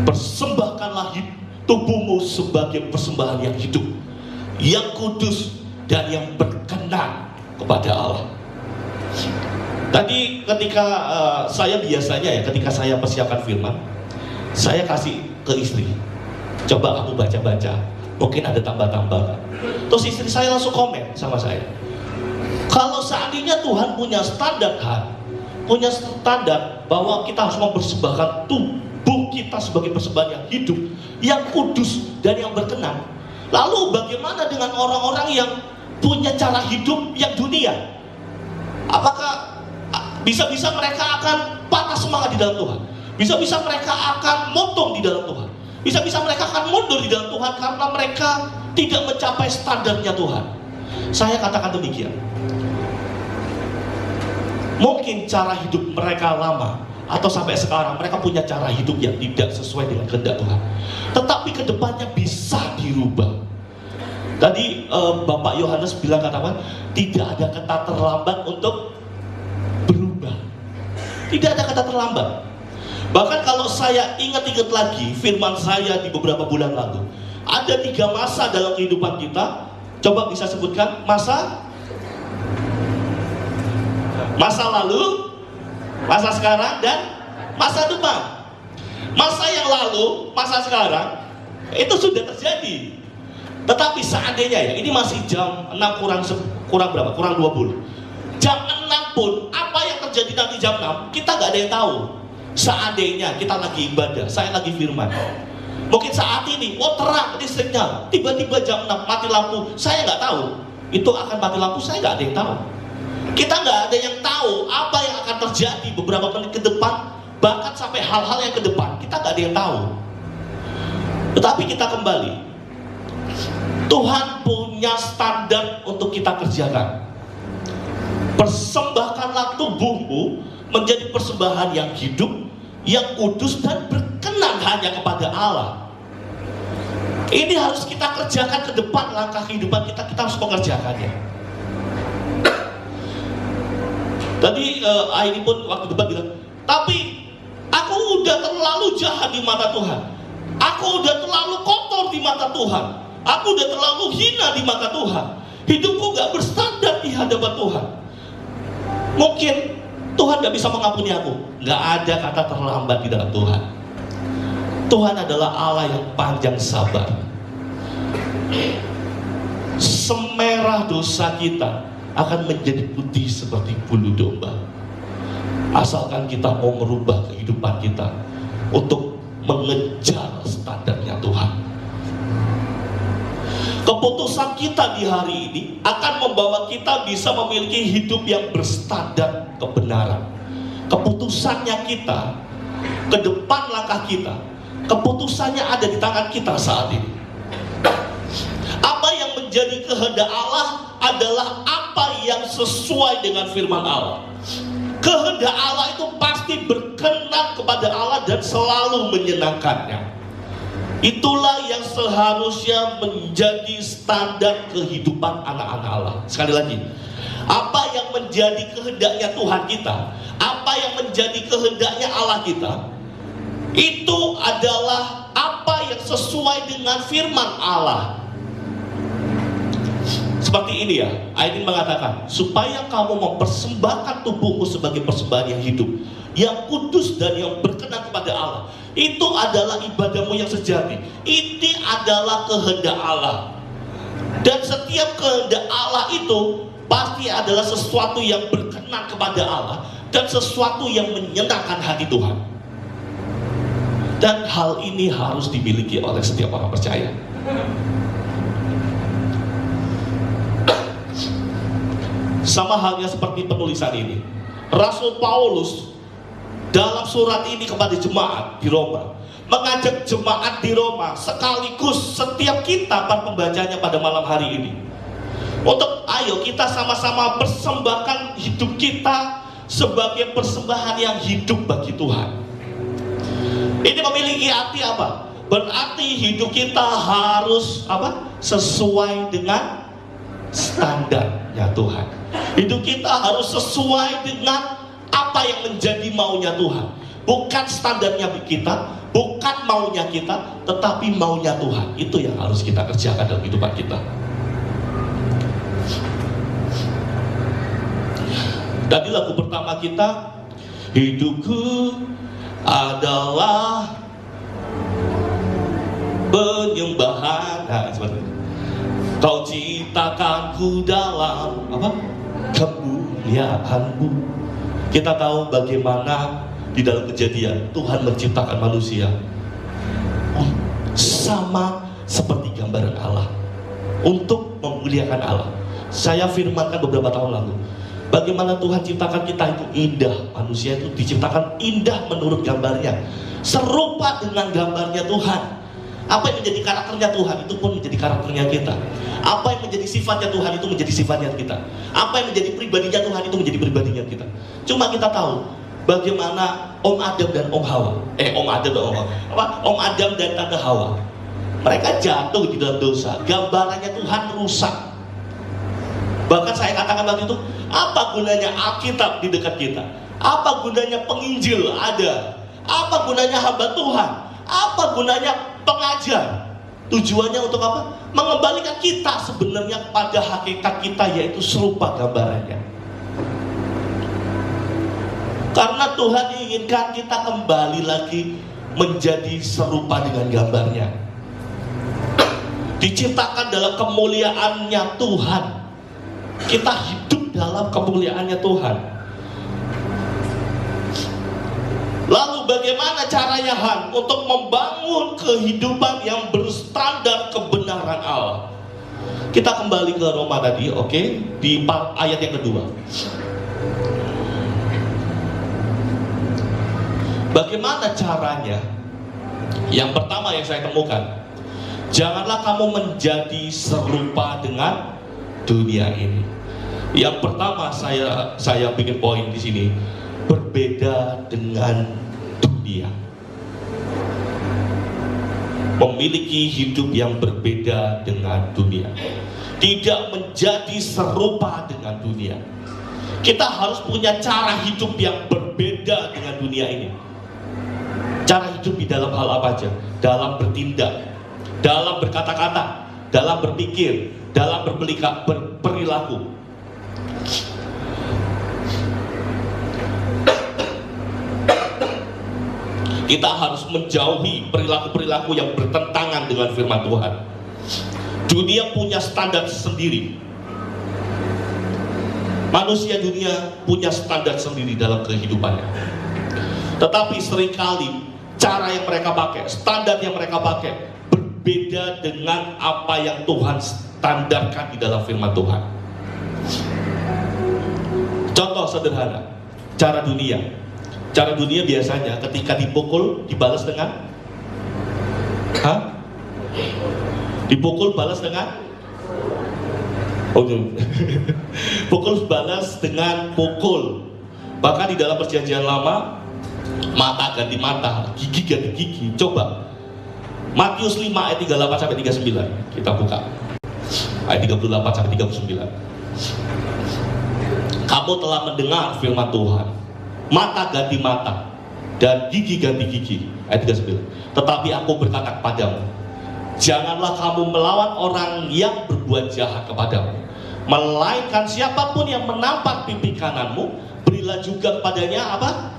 Persembahkanlah tubuhmu sebagai persembahan yang hidup, yang kudus, dan yang berkenan kepada Allah. Tadi ketika saya biasanya ketika saya persiapkan firman, saya kasih ke istri, coba kamu baca-baca, mungkin ada tambah-tambah. Terus istri saya langsung komen sama saya, kalau seandainya Tuhan punya standar bahwa kita harus mempersembahkan tubuh kita sebagai persembahan yang hidup, yang kudus dan yang berkenan. Lalu bagaimana dengan orang-orang yang punya cara hidup yang dunia? Apakah bisa-bisa mereka akan patah semangat di dalam Tuhan? Bisa-bisa mereka akan motong di dalam Tuhan? Bisa-bisa mereka akan mundur di dalam Tuhan karena mereka tidak mencapai standarnya Tuhan? Saya katakan demikian. Mungkin cara hidup mereka lama, atau sampai sekarang mereka punya cara hidup yang tidak sesuai dengan kehendak Tuhan. Tetapi kedepannya bisa dirubah. Tadi Bapak Yohanes bilang, katakan tidak ada kata terlambat untuk berubah. Tidak ada kata terlambat. Bahkan kalau saya ingat-ingat lagi firman saya di beberapa bulan lalu, ada 3 masa dalam kehidupan kita. Coba bisa sebutkan masa lalu, masa sekarang, dan masa depan. Masa yang lalu, masa sekarang itu sudah terjadi. Tetapi seandainya ya, ini masih jam 6 kurang berapa? Kurang 20. Jam 6 pun apa yang terjadi nanti jam 6 kita nggak ada yang tahu. Seandainya kita lagi ibadah, saya lagi firman, mungkin saat ini terang listriknya, tiba-tiba jam 6 mati lampu, saya nggak tahu itu akan mati lampu, saya nggak ada yang tahu. Kita nggak ada yang tahu apa yang akan terjadi beberapa menit ke depan, bahkan sampai hal-hal yang ke depan kita nggak ada yang tahu. Tetapi kita kembali, Tuhan punya standar untuk kita kerjakan. Persembahkanlah tubuhmu menjadi persembahan yang hidup, yang kudus dan berkenan hanya kepada Allah. Ini harus kita kerjakan ke depan, langkah kehidupan kita harus mengerjakannya. Tadi ini pun waktu debat bilang, tapi aku udah terlalu jahat di mata Tuhan, aku udah terlalu kotor di mata Tuhan, aku udah terlalu hina di mata Tuhan, hidupku gak berstandar di hadapan Tuhan. Mungkin Tuhan gak bisa mengampuni aku. Gak ada kata terlambat di dalam Tuhan. Tuhan adalah Allah yang panjang sabar. Semerah dosa kita akan menjadi putih seperti bulu domba, asalkan kita mau merubah kehidupan kita untuk mengejar standarnya Tuhan. Keputusan kita di hari ini akan membawa kita bisa memiliki hidup yang berstandar kebenaran. Keputusannya kita, ke depan langkah kita, keputusannya ada di tangan kita saat ini. Apa yang menjadi kehendak Allah adalah apa yang sesuai dengan firman Allah. Kehendak Allah itu pasti berkenan kepada Allah dan selalu menyenangkannya. Itulah yang seharusnya menjadi standar kehidupan anak-anak Allah. Sekali lagi, apa yang menjadi kehendaknya Tuhan kita, apa yang menjadi kehendaknya Allah kita, itu adalah apa yang sesuai dengan firman Allah. Seperti ini ya, Aidin mengatakan, supaya kamu mempersembahkan tubuhmu sebagai persembahan yang hidup, yang kudus dan yang berkenan kepada Allah. Itu adalah ibadahmu yang sejati. Ini adalah kehendak Allah. Dan setiap kehendak Allah itu pasti adalah sesuatu yang berkenan kepada Allah dan sesuatu yang menyenangkan hati Tuhan. Dan hal ini harus dimiliki oleh setiap orang percaya. Sama halnya seperti penulisan ini, Rasul Paulus dalam surat ini kepada jemaat di Roma mengajak jemaat di Roma sekaligus setiap kita para pembacanya pada malam hari ini untuk ayo kita sama-sama persembahkan hidup kita sebagai persembahan yang hidup bagi Tuhan. Ini memiliki arti apa? Berarti hidup kita harus sesuai dengan standarnya Tuhan. Hidup kita harus sesuai dengan apa yang menjadi maunya Tuhan. Bukan standarnya kita, bukan maunya kita, tetapi maunya Tuhan. Itu yang harus kita kerjakan dalam kehidupan kita. Tadi lagu pertama kita, hidupku adalah penyembahan. Nah, seperti itu. Kau ciptakanku dalam kemuliaan-Mu. Kita tahu bagaimana di dalam Kejadian Tuhan menciptakan manusia sama seperti gambaran Allah, untuk memuliakan Allah. Saya firmankan beberapa tahun lalu, bagaimana Tuhan ciptakan kita itu indah. Manusia itu diciptakan indah menurut gambarnya, serupa dengan gambarnya Tuhan. Apa yang menjadi karakternya Tuhan itu pun menjadi karakternya kita. Apa yang menjadi sifatnya Tuhan itu menjadi sifatnya kita. Apa yang menjadi pribadinya Tuhan itu menjadi pribadinya kita. Cuma kita tahu bagaimana Om Adam dan Om Hawa, Om Adam dan Tante Hawa, mereka jatuh di dalam dosa. Gambarannya Tuhan rusak. Bahkan saya katakan waktu itu, apa gunanya Alkitab di dekat kita? Apa gunanya penginjil ada? Apa gunanya hamba Tuhan? Apa gunanya pengajar? Tujuannya untuk apa? Mengembalikan kita sebenarnya pada hakikat kita, yaitu serupa gambarannya. Karena Tuhan inginkan kita kembali lagi menjadi serupa dengan gambarnya. Diciptakan dalam kemuliaannya Tuhan. Kita hidup dalam kemuliaannya Tuhan. Lalu bagaimana caranya Han untuk membangun kehidupan yang berstandar kebenaran Allah? Kita kembali ke Roma tadi, oke? Di ayat yang kedua. Bagaimana caranya? Yang pertama yang saya temukan, janganlah kamu menjadi serupa dengan dunia ini. Yang pertama saya bikin poin di sini, berbeda dengan dunia. Memiliki hidup yang berbeda dengan dunia. Tidak menjadi serupa dengan dunia. Kita harus punya cara hidup yang berbeda dengan dunia ini. Cara hidup di dalam hal apa aja? Dalam bertindak, dalam berkata-kata, dalam berpikir, dalam berperilaku. Kita harus menjauhi perilaku-perilaku yang bertentangan dengan firman Tuhan. Dunia punya standar sendiri. Manusia dunia punya standar sendiri dalam kehidupannya. Tetapi seringkali cara yang mereka pakai, standar yang mereka pakai berbeda dengan apa yang Tuhan standarkan di dalam firman Tuhan. Contoh sederhana, cara dunia. Cara dunia biasanya ketika dipukul dibalas dengan dipukul balas dengan pukul balas dengan pukul. Bahkan di dalam perjanjian lama, mata ganti mata, gigi ganti gigi. Coba Matius 5 ayat 38 sampai 39. Kita buka ayat 38 sampai 39. Kamu telah mendengar firman Tuhan, mata ganti mata dan gigi ganti gigi. Ayat 39. Tetapi aku berkata kepadamu, janganlah kamu melawan orang yang berbuat jahat kepadamu, melainkan siapapun yang menampar pipi kananmu, berilah juga kepadanya apa?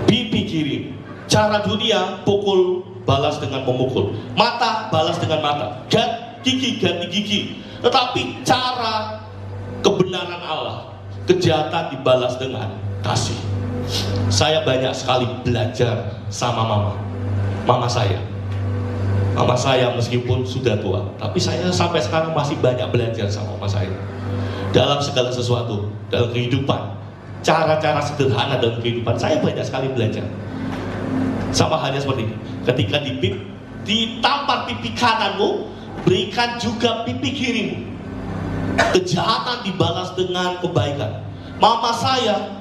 Pipi kiri. Cara dunia, pukul balas dengan memukul, mata balas dengan mata, gigi ganti gigi. Tetapi cara kebenaran Allah, kejahatan dibalas dengan kasih. Saya banyak sekali belajar sama mama saya. Mama saya meskipun sudah tua, tapi saya sampai sekarang masih banyak belajar sama mama saya. Dalam segala sesuatu, dalam kehidupan, cara-cara sederhana dalam kehidupan, saya banyak sekali belajar. Sama halnya seperti ini, ketika ditampar pipi kananmu, berikan juga pipi kirimu. Kejahatan dibalas dengan kebaikan. Mama saya,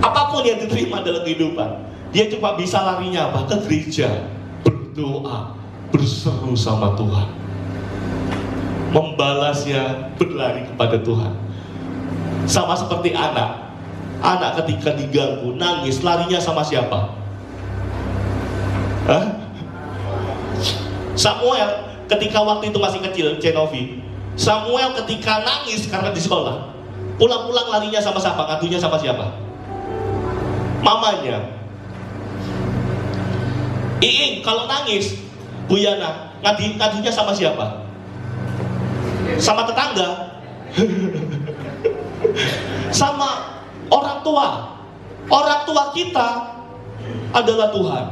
apapun yang diterima dalam kehidupan, dia cuma bisa larinya apa? Ke gereja, berdoa, berseru sama Tuhan, membalasnya berlari kepada Tuhan. Sama seperti anak ketika diganggu, nangis, larinya sama siapa? Samuel ketika waktu itu masih kecil, Cenovi, Samuel ketika nangis karena di sekolah, pulang-pulang larinya sama siapa? Ngadunya sama siapa? Mamanya. Iing kalau nangis, Bu Yana, ngadunya sama siapa? Sama tetangga. Sama orang tua. Orang tua kita adalah Tuhan.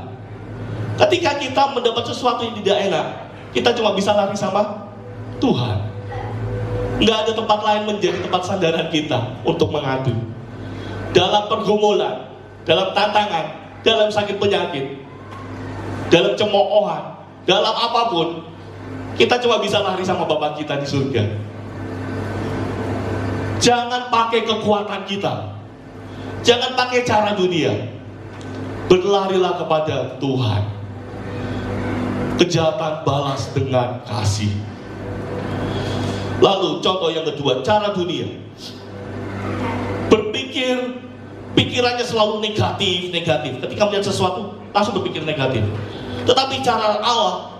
Ketika kita mendapat sesuatu yang tidak enak, kita cuma bisa lari sama Tuhan. Nggak ada tempat lain menjadi tempat sandaran kita untuk mengadu. Dalam pergumulan, dalam tantangan, dalam sakit penyakit, dalam cemoohan, dalam apapun, kita cuma bisa lari sama Bapa kita di surga. Jangan pakai kekuatan kita, jangan pakai cara dunia. Berlarilah kepada Tuhan. Kejahatan balas dengan kasih. Lalu contoh yang kedua, cara dunia. Berpikir, pikirannya selalu negatif. Ketika melihat sesuatu, langsung berpikir negatif. Tetapi cara Allah,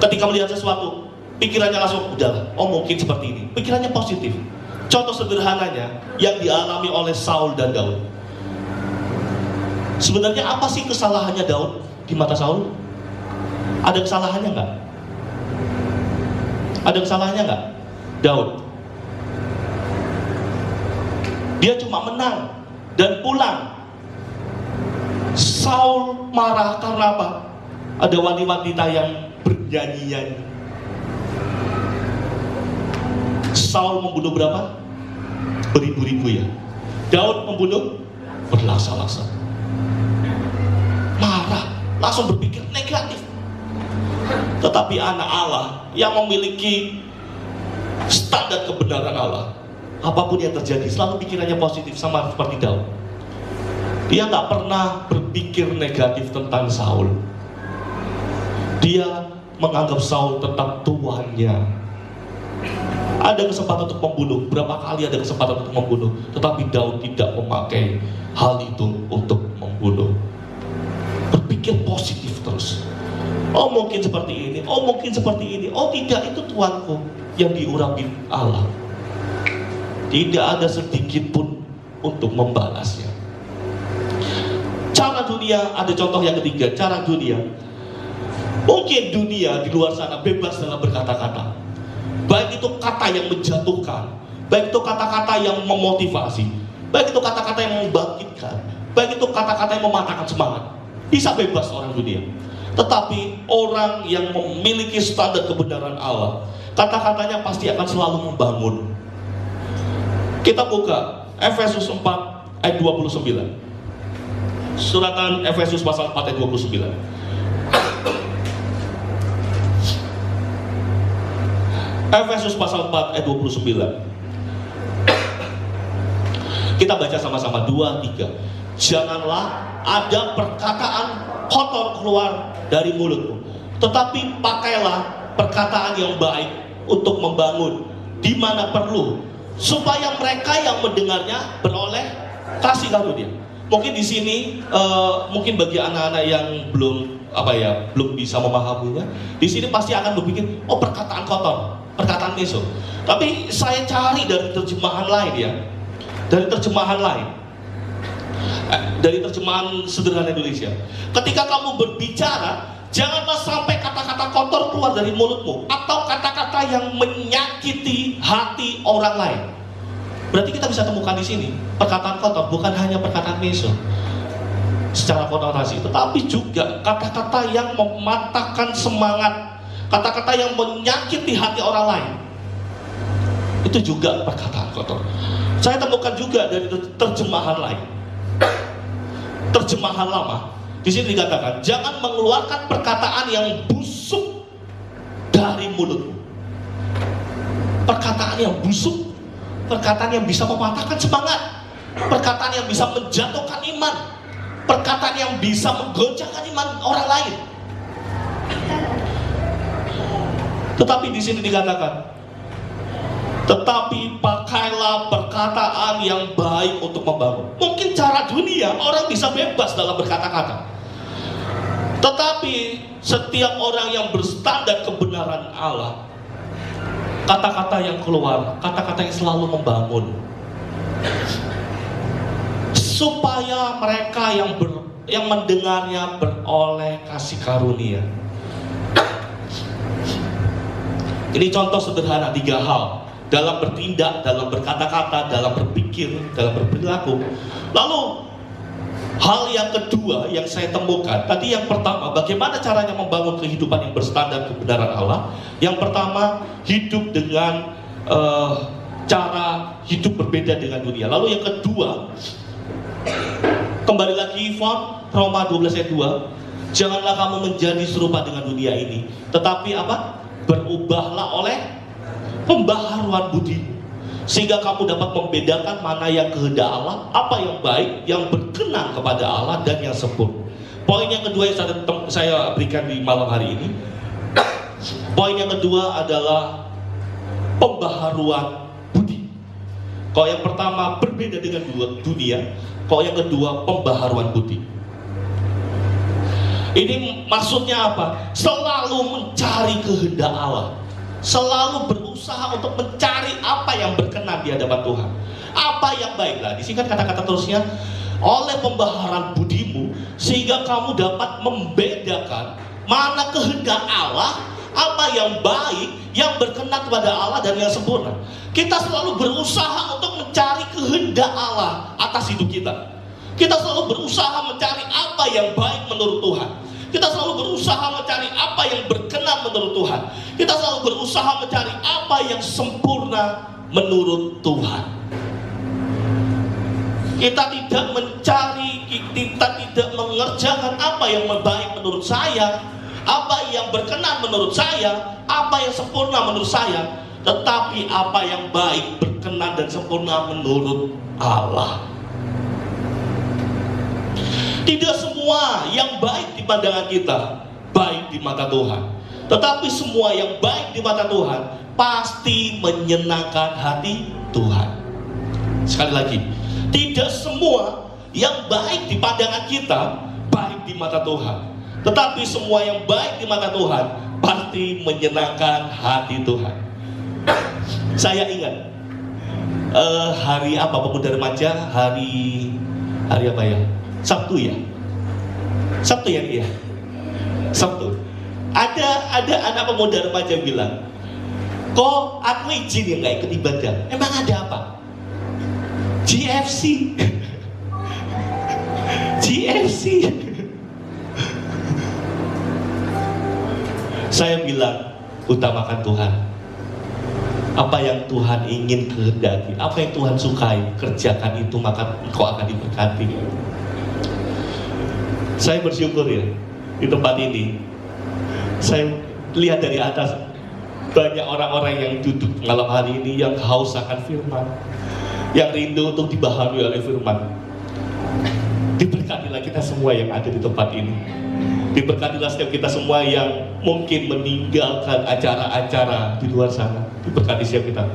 ketika melihat sesuatu, pikirannya langsung, udahlah, oh mungkin seperti ini. Pikirannya positif. Contoh sederhananya yang dialami oleh Saul dan Daud. Sebenarnya apa sih kesalahannya Daud di mata Saul? Ada kesalahannya nggak? Ada kesalahannya nggak? Daud. Dia cuma menang dan pulang. Saul marah karena apa? Ada wanita yang bernyanyi-nyanyi. Saul membunuh berapa? Beribu-ribu ya. Daud membunuh berlaksa-laksa. Marah, langsung berpikir negatif. Tetapi anak Allah yang memiliki standar kebenaran Allah, apapun yang terjadi selalu pikirannya positif, sama seperti Daud. Dia nggak pernah berpikir negatif tentang Saul. Dia menganggap Saul tetap tuannya. Ada kesempatan untuk membunuh, berapa kali ada kesempatan untuk membunuh, tetapi Daud tidak memakai hal itu untuk membunuh. Berpikir positif terus. Oh mungkin seperti ini, oh mungkin seperti ini, oh tidak, itu tuanku yang diurapi Allah. Tidak ada sedikit pun untuk membalasnya. Cara dunia, ada contoh yang ketiga, cara dunia. Mungkin dunia di luar sana bebas dalam berkata-kata. Baik itu kata yang menjatuhkan, baik itu kata-kata yang memotivasi, baik itu kata-kata yang membangkitkan, baik itu kata-kata yang mematahkan semangat. Bisa bebas orang dunia. Tetapi orang yang memiliki standar kebenaran Allah, kata-katanya pasti akan selalu membangun. Kita buka Efesus 4 ayat 29. Suratan Efesus pasal 4 ayat 29. Efesus pasal 4 ayat 29. Kita baca sama-sama, 2, 3. Janganlah ada perkataan kotor keluar dari mulutmu, tetapi pakailah perkataan yang baik untuk membangun di mana perlu, supaya mereka yang mendengarnya beroleh kasih karunia. Mungkin di sini, mungkin bagi anak-anak yang belum bisa memahaminya, di sini pasti akan berpikir, oh perkataan kotor, perkataan mesum. Tapi saya cari dari terjemahan lain ya, dari terjemahan lain. Dari terjemahan sederhana Indonesia. Ketika kamu berbicara, janganlah sampai kata-kata kotor keluar dari mulutmu, atau kata-kata yang menyakiti hati orang lain. Berarti kita bisa temukan di sini perkataan kotor bukan hanya perkataan mesum secara konotasi, tetapi juga kata-kata yang mematahkan semangat, kata-kata yang menyakiti hati orang lain. Itu juga perkataan kotor. Saya temukan juga dari terjemahan lain. Terjemahan lama, di sini dikatakan, jangan mengeluarkan perkataan yang busuk dari mulut. Perkataan yang busuk, perkataan yang bisa mematahkan semangat, perkataan yang bisa menjatuhkan iman, perkataan yang bisa menggoncangkan iman orang lain. Tetapi di sini dikatakan, tetapi pakailah perkataan yang baik untuk membangun. Mungkin cara dunia orang bisa bebas dalam berkata-kata, tetapi setiap orang yang berstandar kebenaran Allah, kata-kata yang keluar, kata-kata yang selalu membangun, supaya mereka yang mendengarnya beroleh kasih karunia. Ini contoh sederhana 3 hal dalam bertindak, dalam berkata-kata, dalam berpikir, dalam berperilaku. Lalu Hal yang kedua yang saya temukan, tadi yang pertama, bagaimana caranya membangun kehidupan yang berstandar kebenaran Allah. Yang pertama, hidup dengan cara hidup berbeda dengan dunia. Lalu yang kedua, kembali lagi Yvonne, Roma 12 ayat 2, janganlah kamu menjadi serupa dengan dunia ini, tetapi apa? Berubahlah oleh pembaharuan budimu, sehingga kamu dapat membedakan mana yang kehendak Allah, apa yang baik, yang berkenan kepada Allah, dan yang sempurna. Poin yang kedua yang saya berikan di malam hari ini, poin yang kedua adalah pembaharuan budi. Kalau yang pertama berbeda dengan dunia, kalau yang kedua pembaharuan budi. Ini maksudnya apa? Selalu mencari kehendak Allah, selalu berusaha untuk mencari apa yang berkenan di hadapan Tuhan, apa yang baik. Lah disingkat kata-kata terusnya, oleh pembaharuan budimu, sehingga kamu dapat membedakan mana kehendak Allah, apa yang baik, yang berkenan kepada Allah, dan yang sempurna. Kita selalu berusaha untuk mencari kehendak Allah atas hidup kita. Kita selalu berusaha mencari apa yang baik menurut Tuhan. Kita selalu berusaha mencari apa yang berkenan menurut Tuhan. Kita selalu berusaha mencari apa yang sempurna menurut Tuhan. Kita tidak mencari, kita tidak mengerjakan apa yang baik menurut saya, apa yang berkenan menurut saya, apa yang sempurna menurut saya, tetapi apa yang baik, berkenan, dan sempurna menurut Allah. Tidak semua yang baik di pandangan kita baik di mata Tuhan, tetapi semua yang baik di mata Tuhan pasti menyenangkan hati Tuhan. Sekali lagi, tidak semua yang baik di pandangan kita baik di mata Tuhan, tetapi semua yang baik di mata Tuhan pasti menyenangkan hati Tuhan. Saya ingat hari apa, pemuda remaja, hari apa ya? Sabtu ya? Sabtu ya? Iya. Sabtu. Ada anak pemuda remaja bilang, kok aku izin ya nggak ikut ibadah? Emang ada apa? GFC. GFC. Saya bilang, utamakan Tuhan. Apa yang Tuhan ingin kehendaki, apa yang Tuhan sukai, kerjakan itu, maka engkau akan diberkati. Saya bersyukur ya, di tempat ini saya lihat dari atas banyak orang-orang yang duduk malam hari ini yang haus akan firman, yang rindu untuk dibaharui oleh firman. Diberkatilah kita semua yang ada di tempat ini. Diberkatilah setiap kita semua yang mungkin meninggalkan acara-acara di luar sana. Diberkati setiap kita.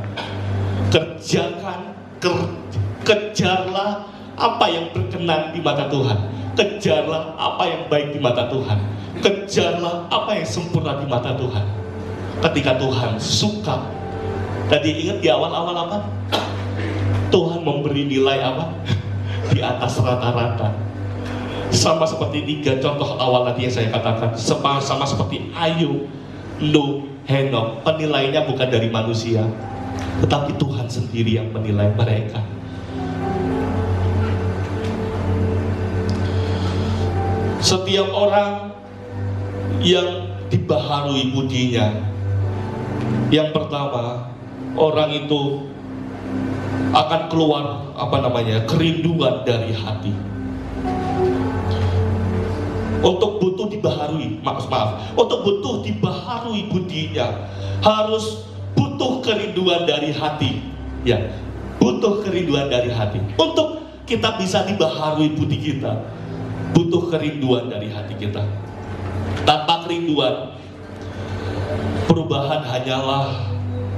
Kejarlah apa yang berkenan di mata Tuhan. Kejarlah apa yang baik di mata Tuhan. Kejarlah apa yang sempurna di mata Tuhan. Ketika Tuhan suka. Tadi ingat di awal-awal apa? Tuhan memberi nilai apa? Di atas rata-rata. Sama seperti 3 contoh awal tadi yang saya katakan. Sama seperti Ayub, Nuh, Henok. Penilaiannya bukan dari manusia, tetapi Tuhan sendiri yang menilai mereka. Setiap orang yang dibaharui budinya, yang pertama, orang itu akan keluar kerinduan dari hati. Untuk butuh dibaharui, untuk butuh dibaharui budinya, harus butuh kerinduan dari hati. Ya, butuh kerinduan dari hati. Untuk kita bisa dibaharui budi kita, butuh kerinduan dari hati kita. Tanpa kerinduan, perubahan hanyalah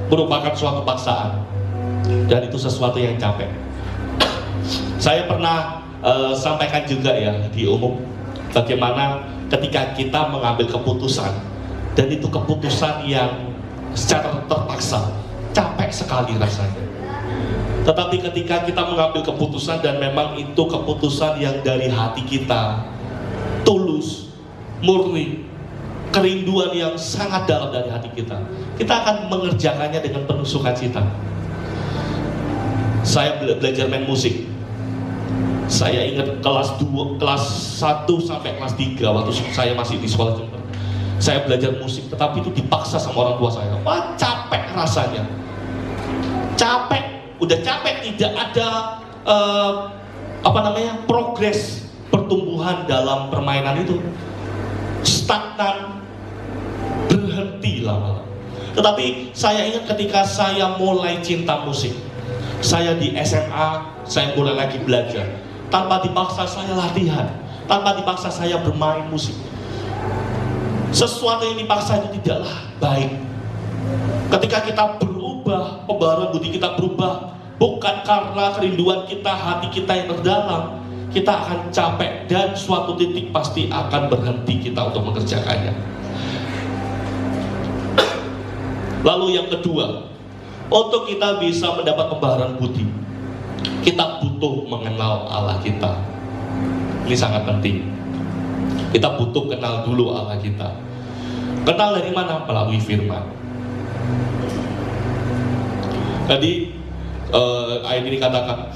merupakan suatu paksaan, dan itu sesuatu yang capek. Saya pernah sampaikan juga ya di umum, bagaimana ketika kita mengambil keputusan, dan itu keputusan yang secara terpaksa, capek sekali rasanya. Tetapi ketika kita mengambil keputusan dan memang itu keputusan yang dari hati kita, tulus, murni, kerinduan yang sangat dalam dari hati kita, kita akan mengerjakannya dengan penuh sukacita. Saya belajar main musik. Saya ingat kelas 1 sampai kelas 3 waktu saya masih di sekolah Jember. Saya belajar musik, tetapi itu dipaksa sama orang tua saya. Wah, capek rasanya. Capek, udah capek, tidak ada progres pertumbuhan dalam permainan itu. Stagnan, berhenti lama-lama. Tetapi saya ingat ketika saya mulai cinta musik, saya di SMA, saya mulai lagi belajar. Tanpa dipaksa saya latihan, tanpa dipaksa saya bermain musik. Sesuatu yang dipaksa itu tidaklah baik. Ketika kita berubah, pembaharuan budi kita berubah, bukan karena kerinduan kita, hati kita yang terdalam, kita akan capek dan suatu titik pasti akan berhenti kita untuk mengerjakannya. Lalu yang kedua, untuk kita bisa mendapat pembaharuan budi, kita butuh mengenal Allah kita. Ini sangat penting. Kita butuh kenal dulu Allah kita. Kenal dari mana? Melalui firman. Tadi ayat ini katakan,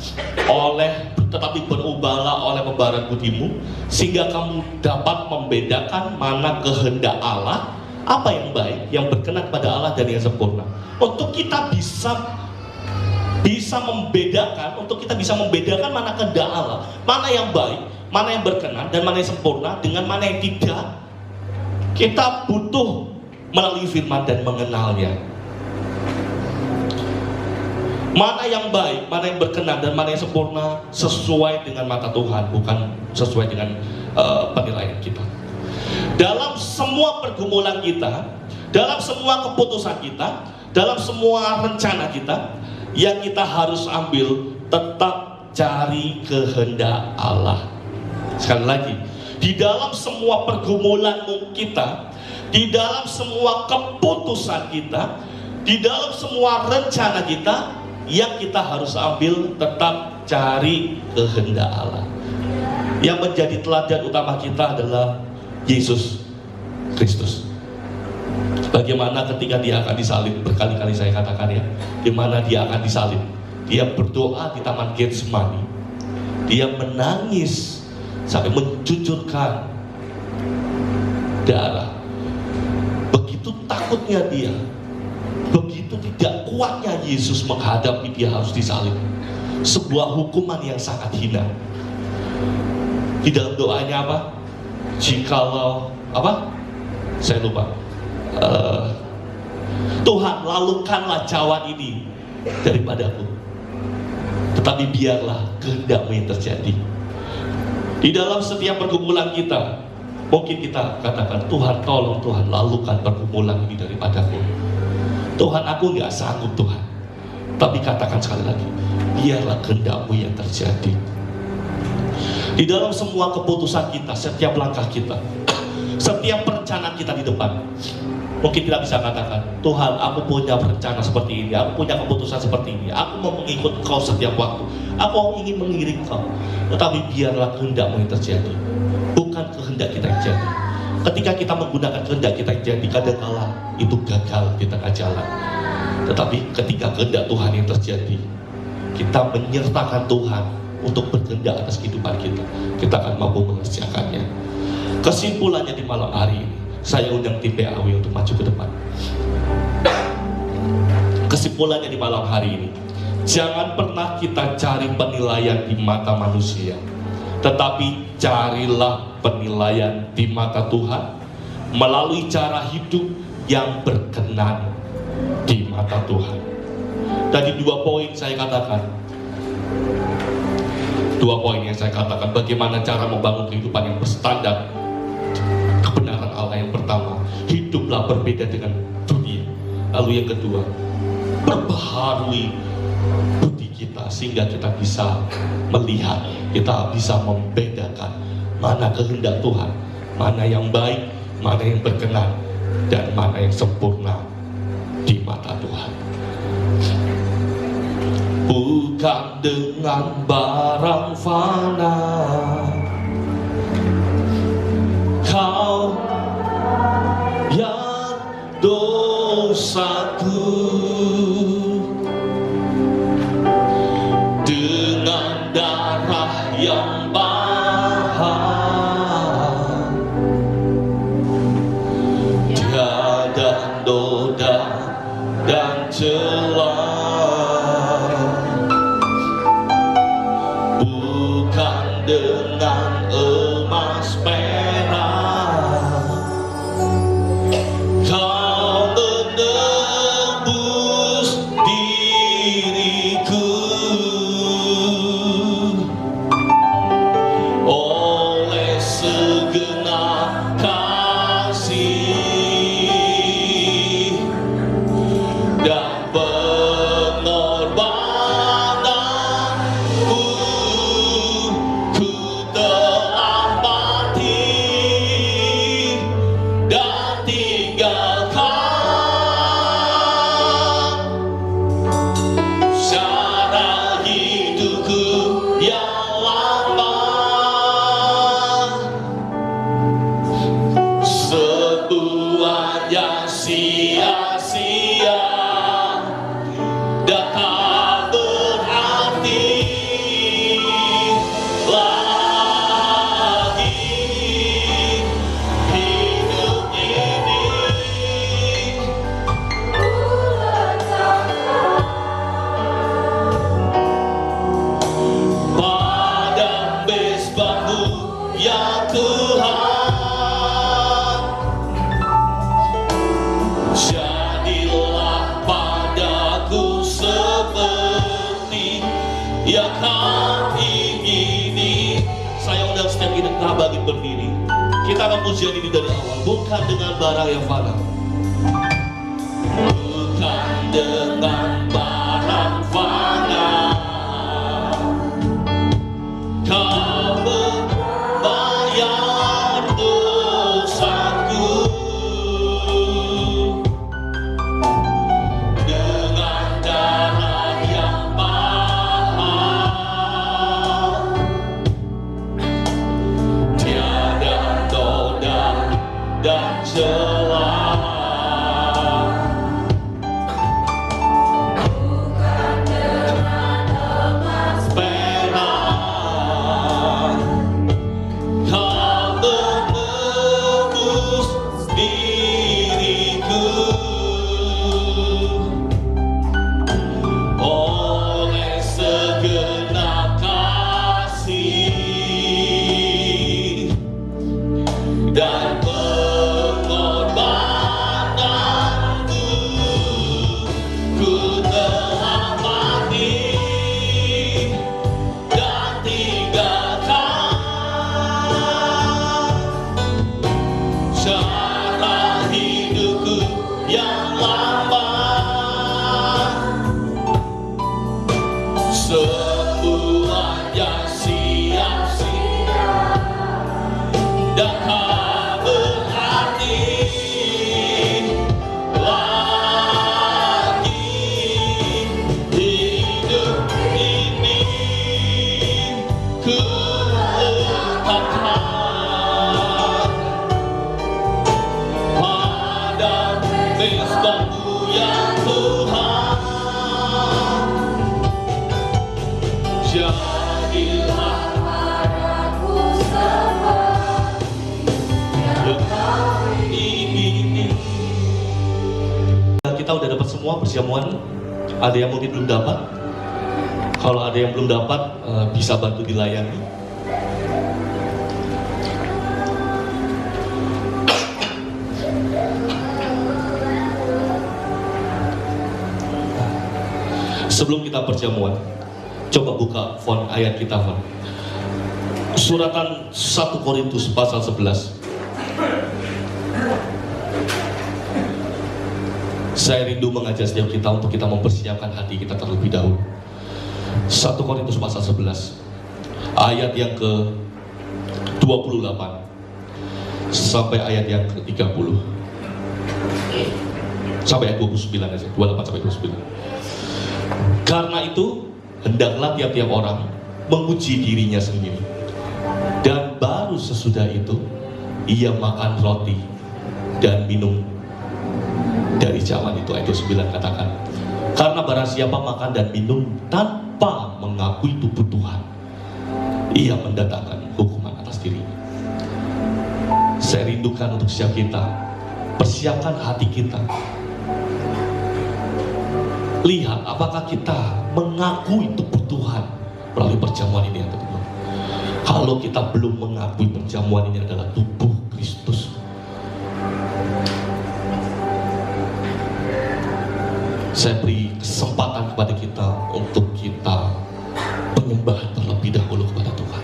tetapi berubahlah oleh pembaharuan budimu, sehingga kamu dapat membedakan mana kehendak Allah, apa yang baik, yang berkenan pada Allah dan yang sempurna. Untuk kita bisa membedakan mana kehendak Allah, mana yang baik, mana yang berkenan, dan mana yang sempurna, dengan mana yang tidak, kita butuh melalui firman dan mengenalnya. Mana yang baik, mana yang berkenan, dan mana yang sempurna sesuai dengan mata Tuhan, bukan sesuai dengan penilaian kita. Dalam semua pergumulan kita, dalam semua keputusan kita, dalam semua rencana kita, yang kita harus ambil, tetap cari kehendak Allah. Sekali lagi, di dalam semua pergumulan kita, di dalam semua keputusan kita, di dalam semua rencana kita, yang kita harus ambil, tetap cari kehendak Allah. Yang menjadi teladan utama kita adalah Yesus Kristus. Bagaimana ketika dia akan disalib, berkali-kali saya katakan ya, di mana dia akan disalib. Dia berdoa di Taman Getsemani. Dia menangis sampai mencucurkan darah. Begitu takutnya dia, begitu tidak kuatnya Yesus menghadapi dia harus disalib. Sebuah hukuman yang sangat hina. Di dalam doanya apa? Jikalau apa? Saya lupa. Tuhan, lalukanlah cawan ini daripadaku, tetapi biarlah kehendak-Mu yang terjadi. Di dalam setiap pergumulan kita, mungkin kita katakan, Tuhan tolong, Tuhan lalukan pergumulan ini daripadaku. Tuhan, aku nggak sanggup Tuhan. Tapi katakan sekali lagi, biarlah kehendak-Mu yang terjadi. Di dalam semua keputusan kita, setiap langkah kita, setiap perencanaan kita di depan, mungkin kita bisa katakan, Tuhan, aku punya rencana seperti ini, aku punya keputusan seperti ini, aku mau mengikut Kau setiap waktu, aku ingin mengiring Kau, tetapi biarlah kehendak-Mu yang terjadi, bukan kehendak kita yang jadi. Ketika kita menggunakan kehendak kita yang jadi, kadang-kala itu gagal di tengah jalan. Tetapi ketika kehendak Tuhan yang terjadi, kita menyertakan Tuhan untuk berkehendak atas kehidupan kita akan mampu mengerjakannya. Kesimpulannya di malam hari ini, saya undang tim PAW untuk maju ke depan. Kesimpulannya di malam hari ini, jangan pernah kita cari penilaian di mata manusia, tetapi carilah penilaian di mata Tuhan melalui cara hidup yang berkenan di mata Tuhan. Tadi 2 poin saya katakan, bagaimana cara membangun kehidupan yang berstandar kebenaran Allah. Yang pertama, hiduplah berbeda dengan dunia. Lalu yang kedua, perbaharui budi kita sehingga kita bisa melihat, kita bisa membedakan mana kehendak Tuhan, mana yang baik, mana yang berkenan, dan mana yang sempurna di mata Tuhan. Bukan dengan barang fana Kau yang dosaku, dengan darah yang celah, bukan dengan emas perak. Kau menebus diriku oleh segenap kasih dan pengorbananmu. Ku telah mati dan tinggalkan cara hidupku yang lama. Semuanya sia-sia dan tak berarti lagi hidup ini. Pada mezbahmu ya Tuhan, jadilah padaku seperti yang kau ingini. Saya undang setiap kita bagi berdiri. Kita akan pujian ini dari awal. Bukan dengan barang yang fana, bukan dengan barang fana, kau membayar dosaku dengan darah yang mahal. Tiada noda dan celah, perak. Kau menebus diriku oleh segenap kasih dan pengorbananmu. Ku telah mati dan tinggalkan cara hidupku yang lama. Semuanya sia-sia dan tak berarti lagi hidup ini. Ku letakkan pada mezbahmu ya Tuhan, jadilah padaku seperti yang kau ingini. Kita udah dapat semua perjamuan. Ada yang mungkin belum dapat. Kalau ada yang belum dapat, bisa bantu dilayani. Sebelum kita perjamuan, coba buka font ayat kita, font. Suratan 1 Korintus pasal 11. Saya rindu mengajak setiap kita untuk kita mempersiapkan hati kita terlebih dahulu. 1 Korintus pasal 11 ayat yang ke 28 sampai ayat yang ke 30 sampai ayat 29 aja, 28 sampai 29. Karena itu hendaklah tiap-tiap orang menguji dirinya sendiri, dan baru sesudah itu ia makan roti dan minum dari zaman itu. Ayat 29 katakan, karena barang siapa makan dan minum tanpa mengakui tubuh Tuhan, ia mendatangkan hukuman atas dirinya. Saya rindukan untuk setiap kita, persiapkan hati kita lihat apakah kita mengakui tubuh Tuhan melalui perjamuan ini atau tidak. Kalau kita belum mengakui perjamuan ini adalah tubuh Kristus, saya beri kesempatan kepada kita untuk kita menyembah terlebih dahulu kepada Tuhan.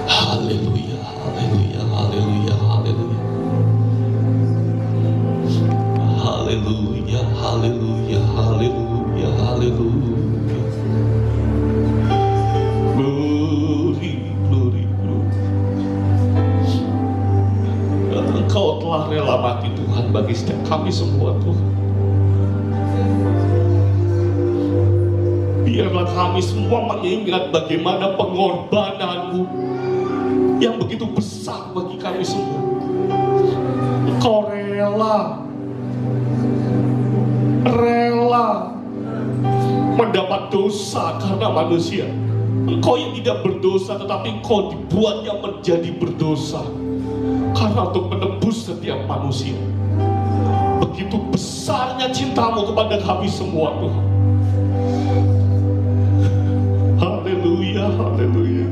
Haleluya, haleluya, haleluya, haleluya. Haleluya, haleluya, haleluya, haleluya. Glory, glory, glory. Engkau telah rela mati Tuhan bagi setiap kami semua Tuhan. Biarlah kami semua mengingat bagaimana pengorbanan-Mu yang begitu besar bagi kami semua. Engkau rela mendapat dosa karena manusia. Engkau yang tidak berdosa, tetapi Engkau dibuatnya menjadi berdosa karena untuk menebus setiap manusia. Begitu besarnya cinta-Mu kepada kami semua Tuhan. Haleluya, haleluya.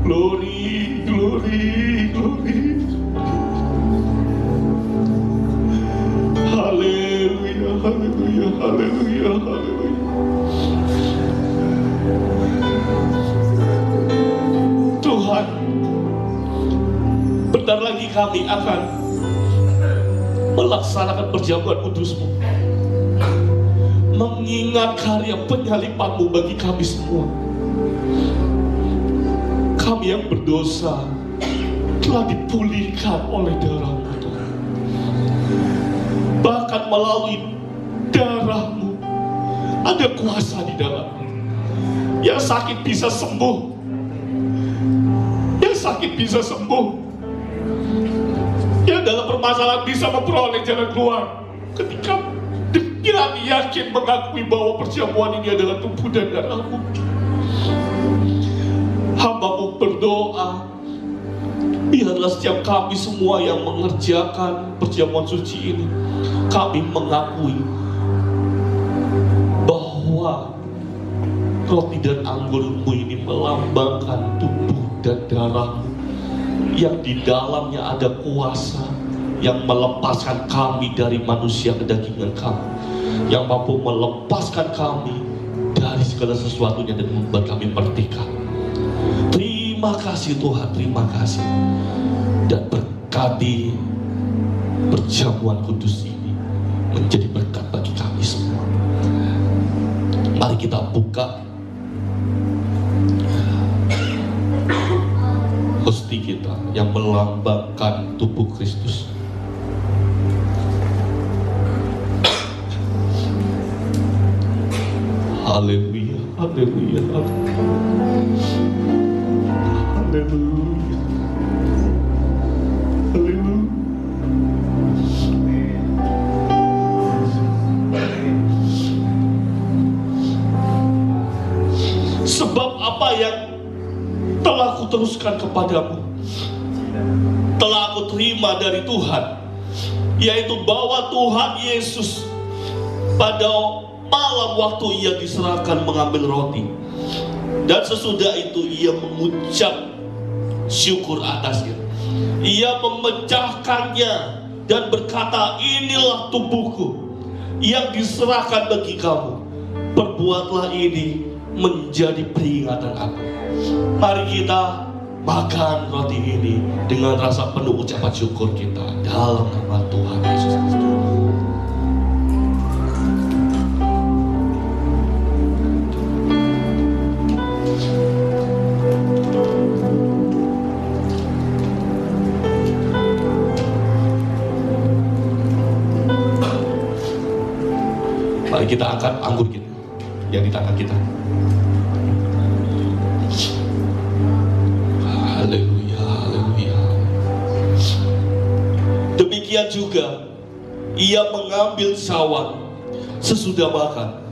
Glory, glory, glory. Haleluya, haleluya, haleluya, haleluya. Tuhan, bentar lagi kami akan melaksanakan perjamuan kudus-Mu, mengingat karya penyaliban-Mu bagi kami semua. Kami yang berdosa telah dipulihkan oleh darah-Mu Tuhan. Bahkan melalui darah-Mu ada kuasa di dalamnya. Yang sakit bisa sembuh, yang sakit bisa sembuh, yang dalam permasalahan bisa memperoleh jalan keluar ketika kami yakin mengakui bahwa perjamuan ini adalah tubuh dan darah-Mu. Hamba-Mu berdoa, biarlah setiap kami semua yang mengerjakan perjamuan suci ini, kami mengakui bahwa roti dan anggur-Mu ini melambangkan tubuh dan darah-Mu yang di dalamnya ada kuasa yang melepaskan kami dari manusia kedagingan kami, yang mampu melepaskan kami dari segala sesuatunya dan membuat kami merdeka. Terima kasih Tuhan, terima kasih. Dan berkati perjamuan kudus ini menjadi berkat bagi kami semua. Mari kita buka hosti kita yang melambangkan tubuh Kristus. Haleluya, haleluya, haleluya, haleluya. Sebab apa yang telah kuteruskan kepadamu, telah aku terima dari Tuhan, yaitu bahwa Tuhan Yesus pada malam waktu ia diserahkan mengambil roti, dan sesudah itu ia mengucap syukur atasnya. Ia memecahkannya dan berkata, inilah tubuhku yang diserahkan bagi kamu. Perbuatlah ini menjadi peringatan aku. Mari kita makan roti ini dengan rasa penuh ucapan syukur kita dalam nama Tuhan Yesus Kristus. Mari kita angkat anggur kita yang di tangan kita. Haleluya, haleluya. Demikian juga ia mengambil cawan sesudah makan,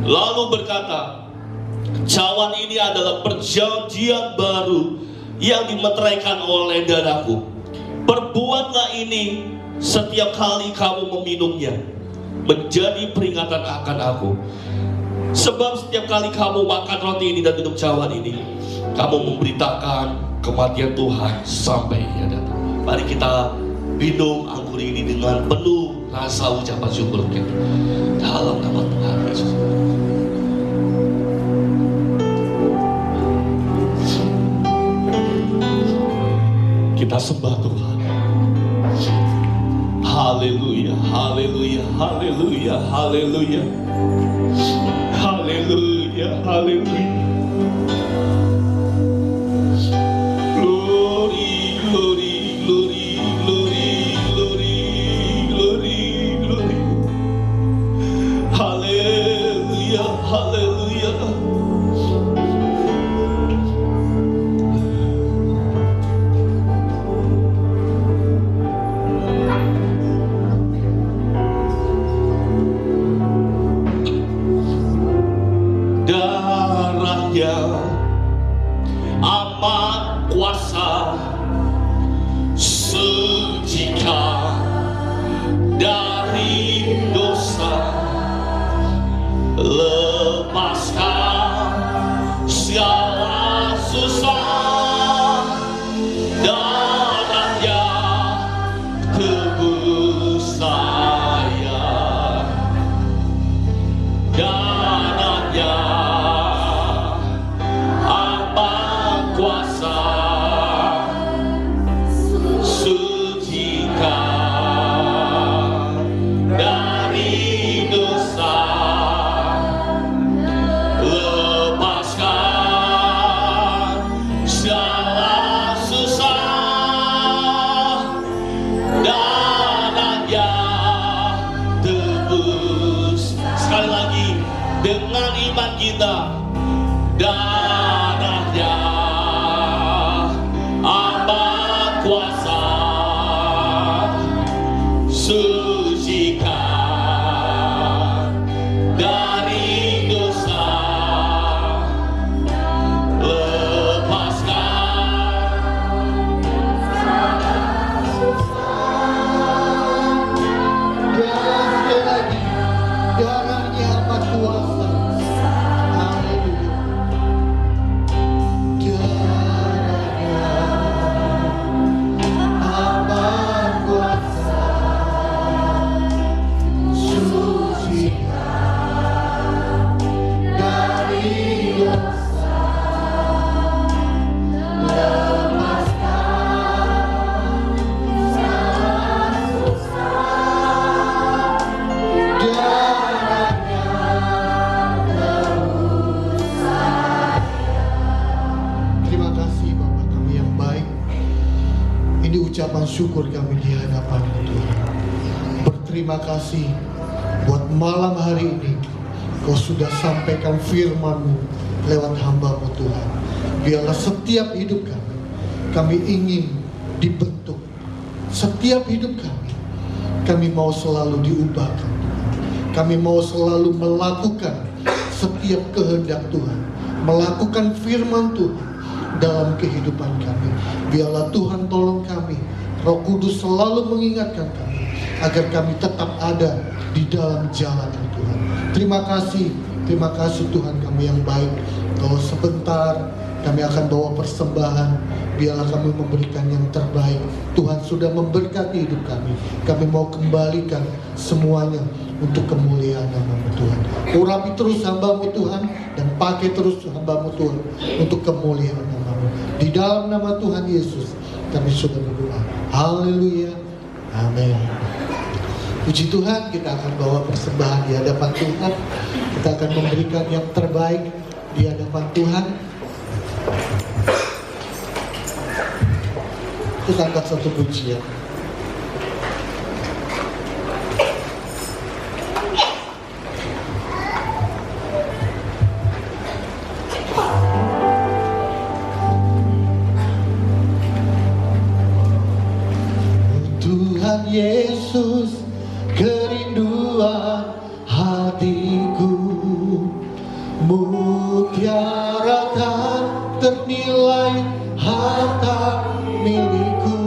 lalu berkata, cawan ini adalah perjanjian baru yang dimeteraikan oleh darahku. Perbuatlah ini setiap kali kamu meminumnya, menjadi peringatan akan aku. Sebab setiap kali kamu makan roti ini dan minum cawan ini, kamu memberitakan kematian Tuhan sampai Ia datang. Mari kita minum anggur ini dengan penuh rasa ucapan syukur kita dalam nama Tuhan Yesus. Kita sembah Tuhan. Haleluya, haleluya, haleluya, haleluya, haleluya, haleluya. Glory, glory, glory, glory, glory, glory, glory. Haleluya, haleluya. Darahnya amat kuasa, sejikat dari dosa, lepaskan segala susah. Darahnya tebus saya, darahnya amat kuasa, sejikat dari dosa, lepaskan segala susah. Darahnya tebus. Sekali lagi dengan iman kita. Darahnya amat kuasa, sucikan dari dosa, lepaskan. Sekali lagi, darahnya amat kuasa. Haleluya. Darahnya amat kuasa, sucikan dari dosa, lepaskan segala susah. Darahnya tebus saya. Terima kasih Bapa kami yang baik. Ini ucapan syukur kami di hadapan Tuhan. Berterima kasih buat malam hari ini Kau sudah sampaikan firman-Mu lewat hamba-Mu Tuhan. Biarlah setiap hidup kami ingin dibentuk. Setiap hidup kami mau selalu diubahkan. Kami mau selalu melakukan setiap kehendak Tuhan, melakukan firman Tuhan dalam kehidupan kami. Biarlah Tuhan tolong kami, Roh Kudus selalu mengingatkan kami agar kami tetap ada di dalam jalan Tuhan. Terima kasih Tuhan kami yang baik. Kalau sebentar kami akan bawa persembahan, biarlah kami memberikan yang terbaik. Tuhan sudah memberkati hidup kami. Kami mau kembalikan semuanya untuk kemuliaan nama-Mu Tuhan. Urapi terus hamba-Mu Tuhan, dan pakai terus hamba-Mu Tuhan untuk kemuliaan nama-Mu. Di dalam nama Tuhan Yesus kami sudah berdoa. Haleluya. Amin. Puji Tuhan, kita akan bawa persembahan di hadapan Tuhan. Kita akan memberikan yang terbaik di hadapan Tuhan. Kita angkat satu pujian. Tuhan Yesus, kerinduan hatiku, mutiara tak ternilai harta milikku.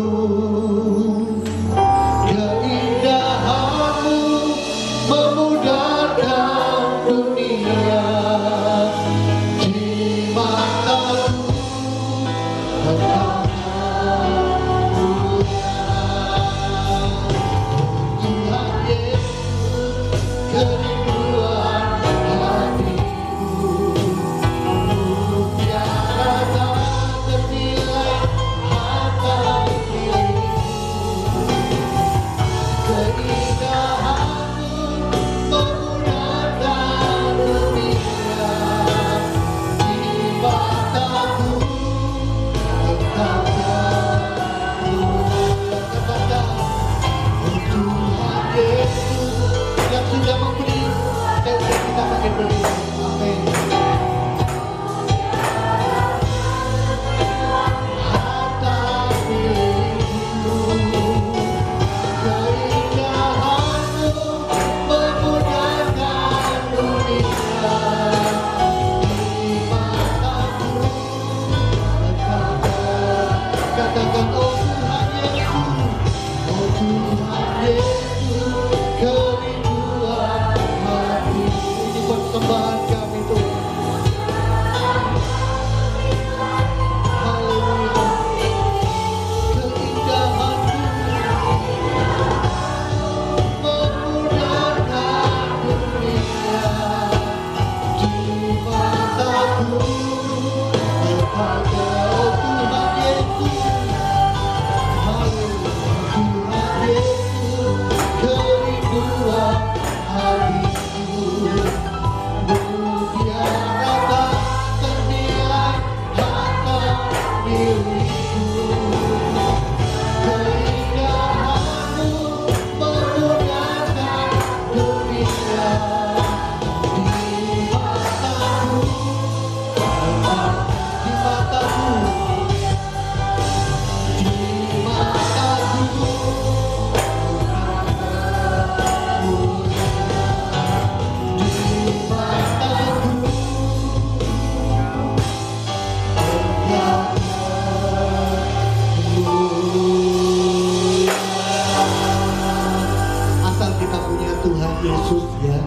Yesus ya.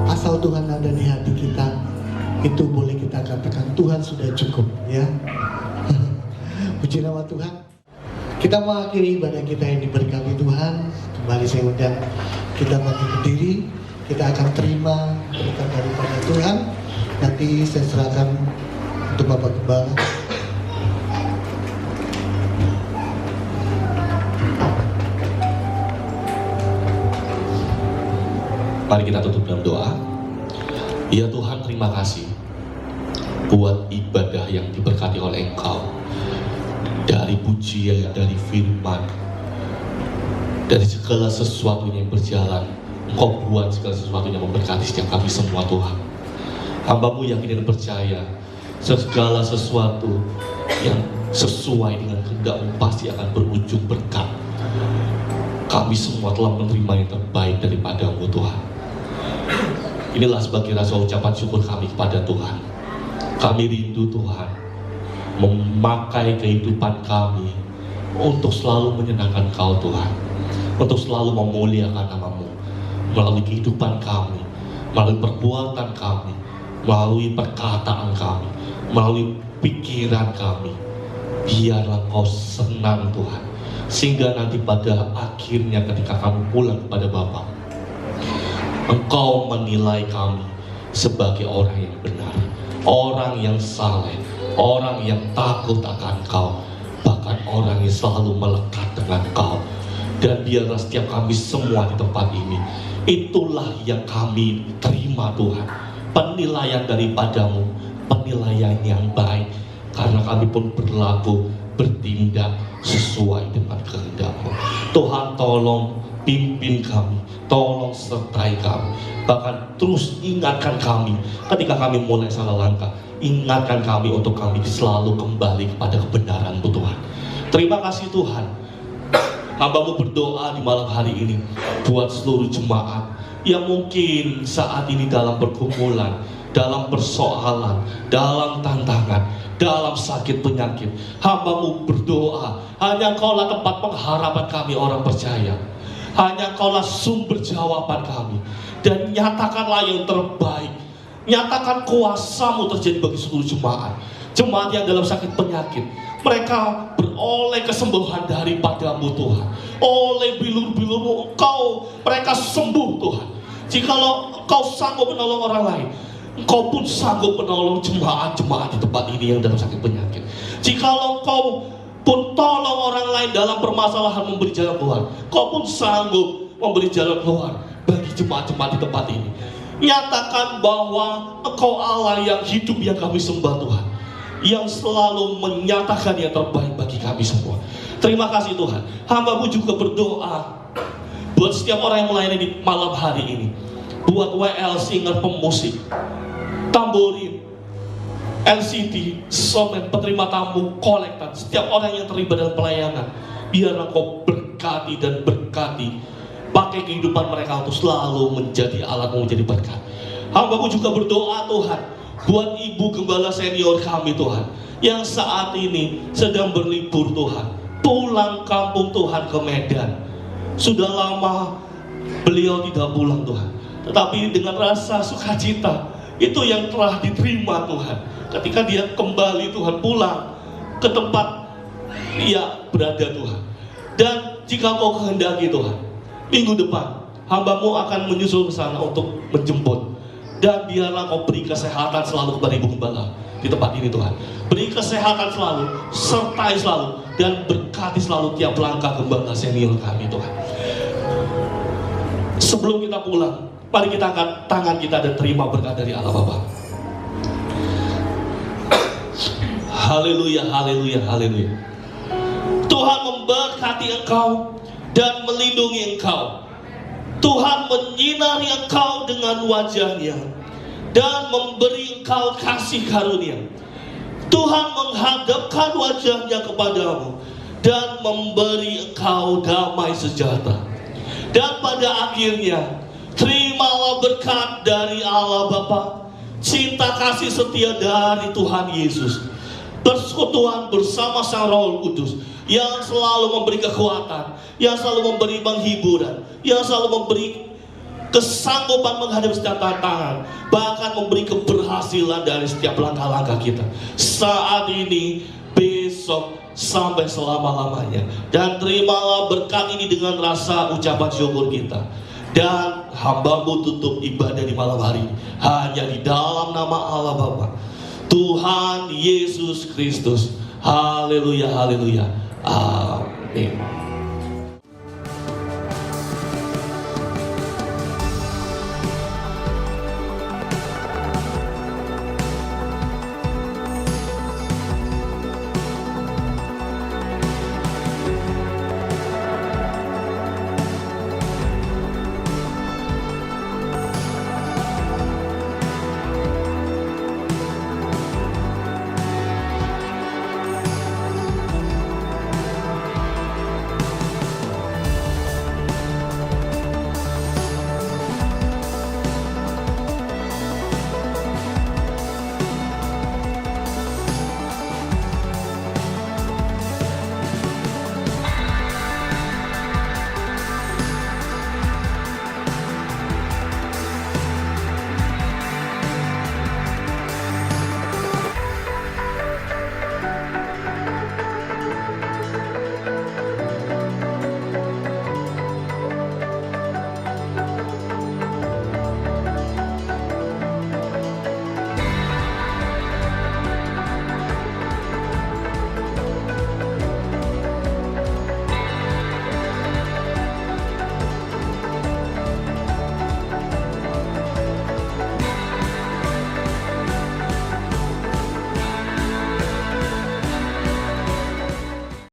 Asal Tuhan ada di hati kita, itu boleh kita katakan Tuhan sudah cukup ya. Puji nama Tuhan. Kita mengakhiri ibadah kita yang diberkati Tuhan. Kembali saya undang kita bagi berdiri. Kita akan terima berkat daripada Tuhan. Nanti saya serahkan untuk Bapak Gembala. Mari kita tutup dalam doa. Ya Tuhan, terima kasih buat ibadah yang diberkati oleh Engkau. Dari pujian, dari firman, dari segala sesuatunya yang berjalan, Engkau buat segala sesuatunya memberkati setiap kami semua Tuhan. Hamba-Mu yakin dan percaya segala sesuatu yang sesuai dengan kehendak-Mu pasti akan berujung berkat. Kami semua telah menerima yang terbaik daripada-Mu Tuhan. Inilah sebagai rasa ucapan syukur kami kepada Tuhan. Kami rindu Tuhan memakai kehidupan kami untuk selalu menyenangkan Kau Tuhan, untuk selalu memuliakan nama-Mu melalui kehidupan kami, melalui perbuatan kami, melalui perkataan kami, melalui pikiran kami. Biarlah Kau senang Tuhan, sehingga nanti pada akhirnya ketika kami pulang kepada Bapa, Engkau menilai kami sebagai orang yang benar, orang yang saleh, orang yang takut akan Kau, bahkan orang yang selalu melekat dengan Kau. Dan biarlah setiap kami semua di tempat ini, itulah yang kami terima Tuhan, penilaian daripada-Mu, penilaian yang baik, karena kami pun berlaku, bertindak sesuai dengan kehendak-Mu. Tuhan, tolong pimpin kami, tolong sertai kami, bahkan terus ingatkan kami ketika kami mulai salah langkah. Ingatkan kami untuk kami selalu kembali kepada kebenaran-Mu Tuhan. Terima kasih Tuhan. Hamba-Mu berdoa di malam hari ini buat seluruh jemaat yang mungkin saat ini dalam pergumulan, dalam persoalan, dalam tantangan, dalam sakit penyakit. Hamba-Mu berdoa, hanya Engkau-lah tempat pengharapan kami orang percaya. Hanya Engkau-lah sumber jawaban kami. Dan nyatakanlah yang terbaik. Nyatakan kuasa-Mu terjadi bagi seluruh jemaat. Jemaat yang dalam sakit penyakit, mereka beroleh kesembuhan daripada-Mu Tuhan. Oleh bilur-bilur-Mu Engkau, mereka sembuh Tuhan. Jikalau Engkau sanggup menolong orang lain, Engkau pun sanggup menolong jemaat-jemaat di tempat ini yang dalam sakit penyakit. Jikalau Engkau pun tolong orang lain dalam permasalahan memberi jalan keluar, Kau pun sanggup memberi jalan keluar bagi jemaat-jemaat di tempat ini. Nyatakan bahwa Engkau Allah yang hidup yang kami sembah Tuhan, yang selalu menyatakan yang terbaik bagi kami semua. Terima kasih Tuhan. Hamba-Mu juga berdoa buat setiap orang yang melayani di malam hari ini, buat WL singer, pemusik, tamborin, LCD, somen, penerima tamu, kolektan, setiap orang yang terlibat dalam pelayanan. Biarlah Kau berkati dan berkati, pakai kehidupan mereka untuk selalu menjadi alat-Mu, menjadi berkat. Hamba-Mu juga berdoa Tuhan buat Ibu Gembala senior kami Tuhan, yang saat ini sedang berlibur Tuhan, pulang kampung Tuhan ke Medan. Sudah lama beliau tidak pulang Tuhan, tetapi dengan rasa sukacita itu yang telah diterima Tuhan, ketika dia kembali Tuhan, pulang ke tempat dia berada Tuhan. Dan jika Kau kehendaki Tuhan, minggu depan hamba-Mu akan menyusul ke sana untuk menjemput. Dan biarlah Kau beri kesehatan selalu kepada Ibu Gembala di tempat ini Tuhan. Beri kesehatan selalu, sertai selalu, dan berkati selalu tiap langkah Gembala senior kami Tuhan. Sebelum kita pulang, mari kita angkat tangan kita dan terima berkat dari Allah Bapa. Haleluya, haleluya, haleluya. Tuhan memberkati engkau dan melindungi engkau. Tuhan menyinari engkau dengan wajah-Nya dan memberi engkau kasih karunia. Tuhan menghadapkan wajah-Nya kepadamu dan memberi engkau damai sejahtera. Dan pada akhirnya, terimalah berkat dari Allah Bapa, cinta kasih setia dari Tuhan Yesus, persekutuan bersama Sang Roh Kudus yang selalu memberi kekuatan, yang selalu memberi penghiburan, yang selalu memberi kesanggupan menghadapi setiap tantangan, bahkan memberi keberhasilan dari setiap langkah-langkah kita. Saat ini, besok, sampai selama-lamanya. Dan terimalah berkat ini dengan rasa ucapan syukur kita. Dan hamba-Mu tutup ibadah di malam hari hanya di dalam nama Allah Bapa, Tuhan Yesus Kristus. Haleluya, haleluya. Amin.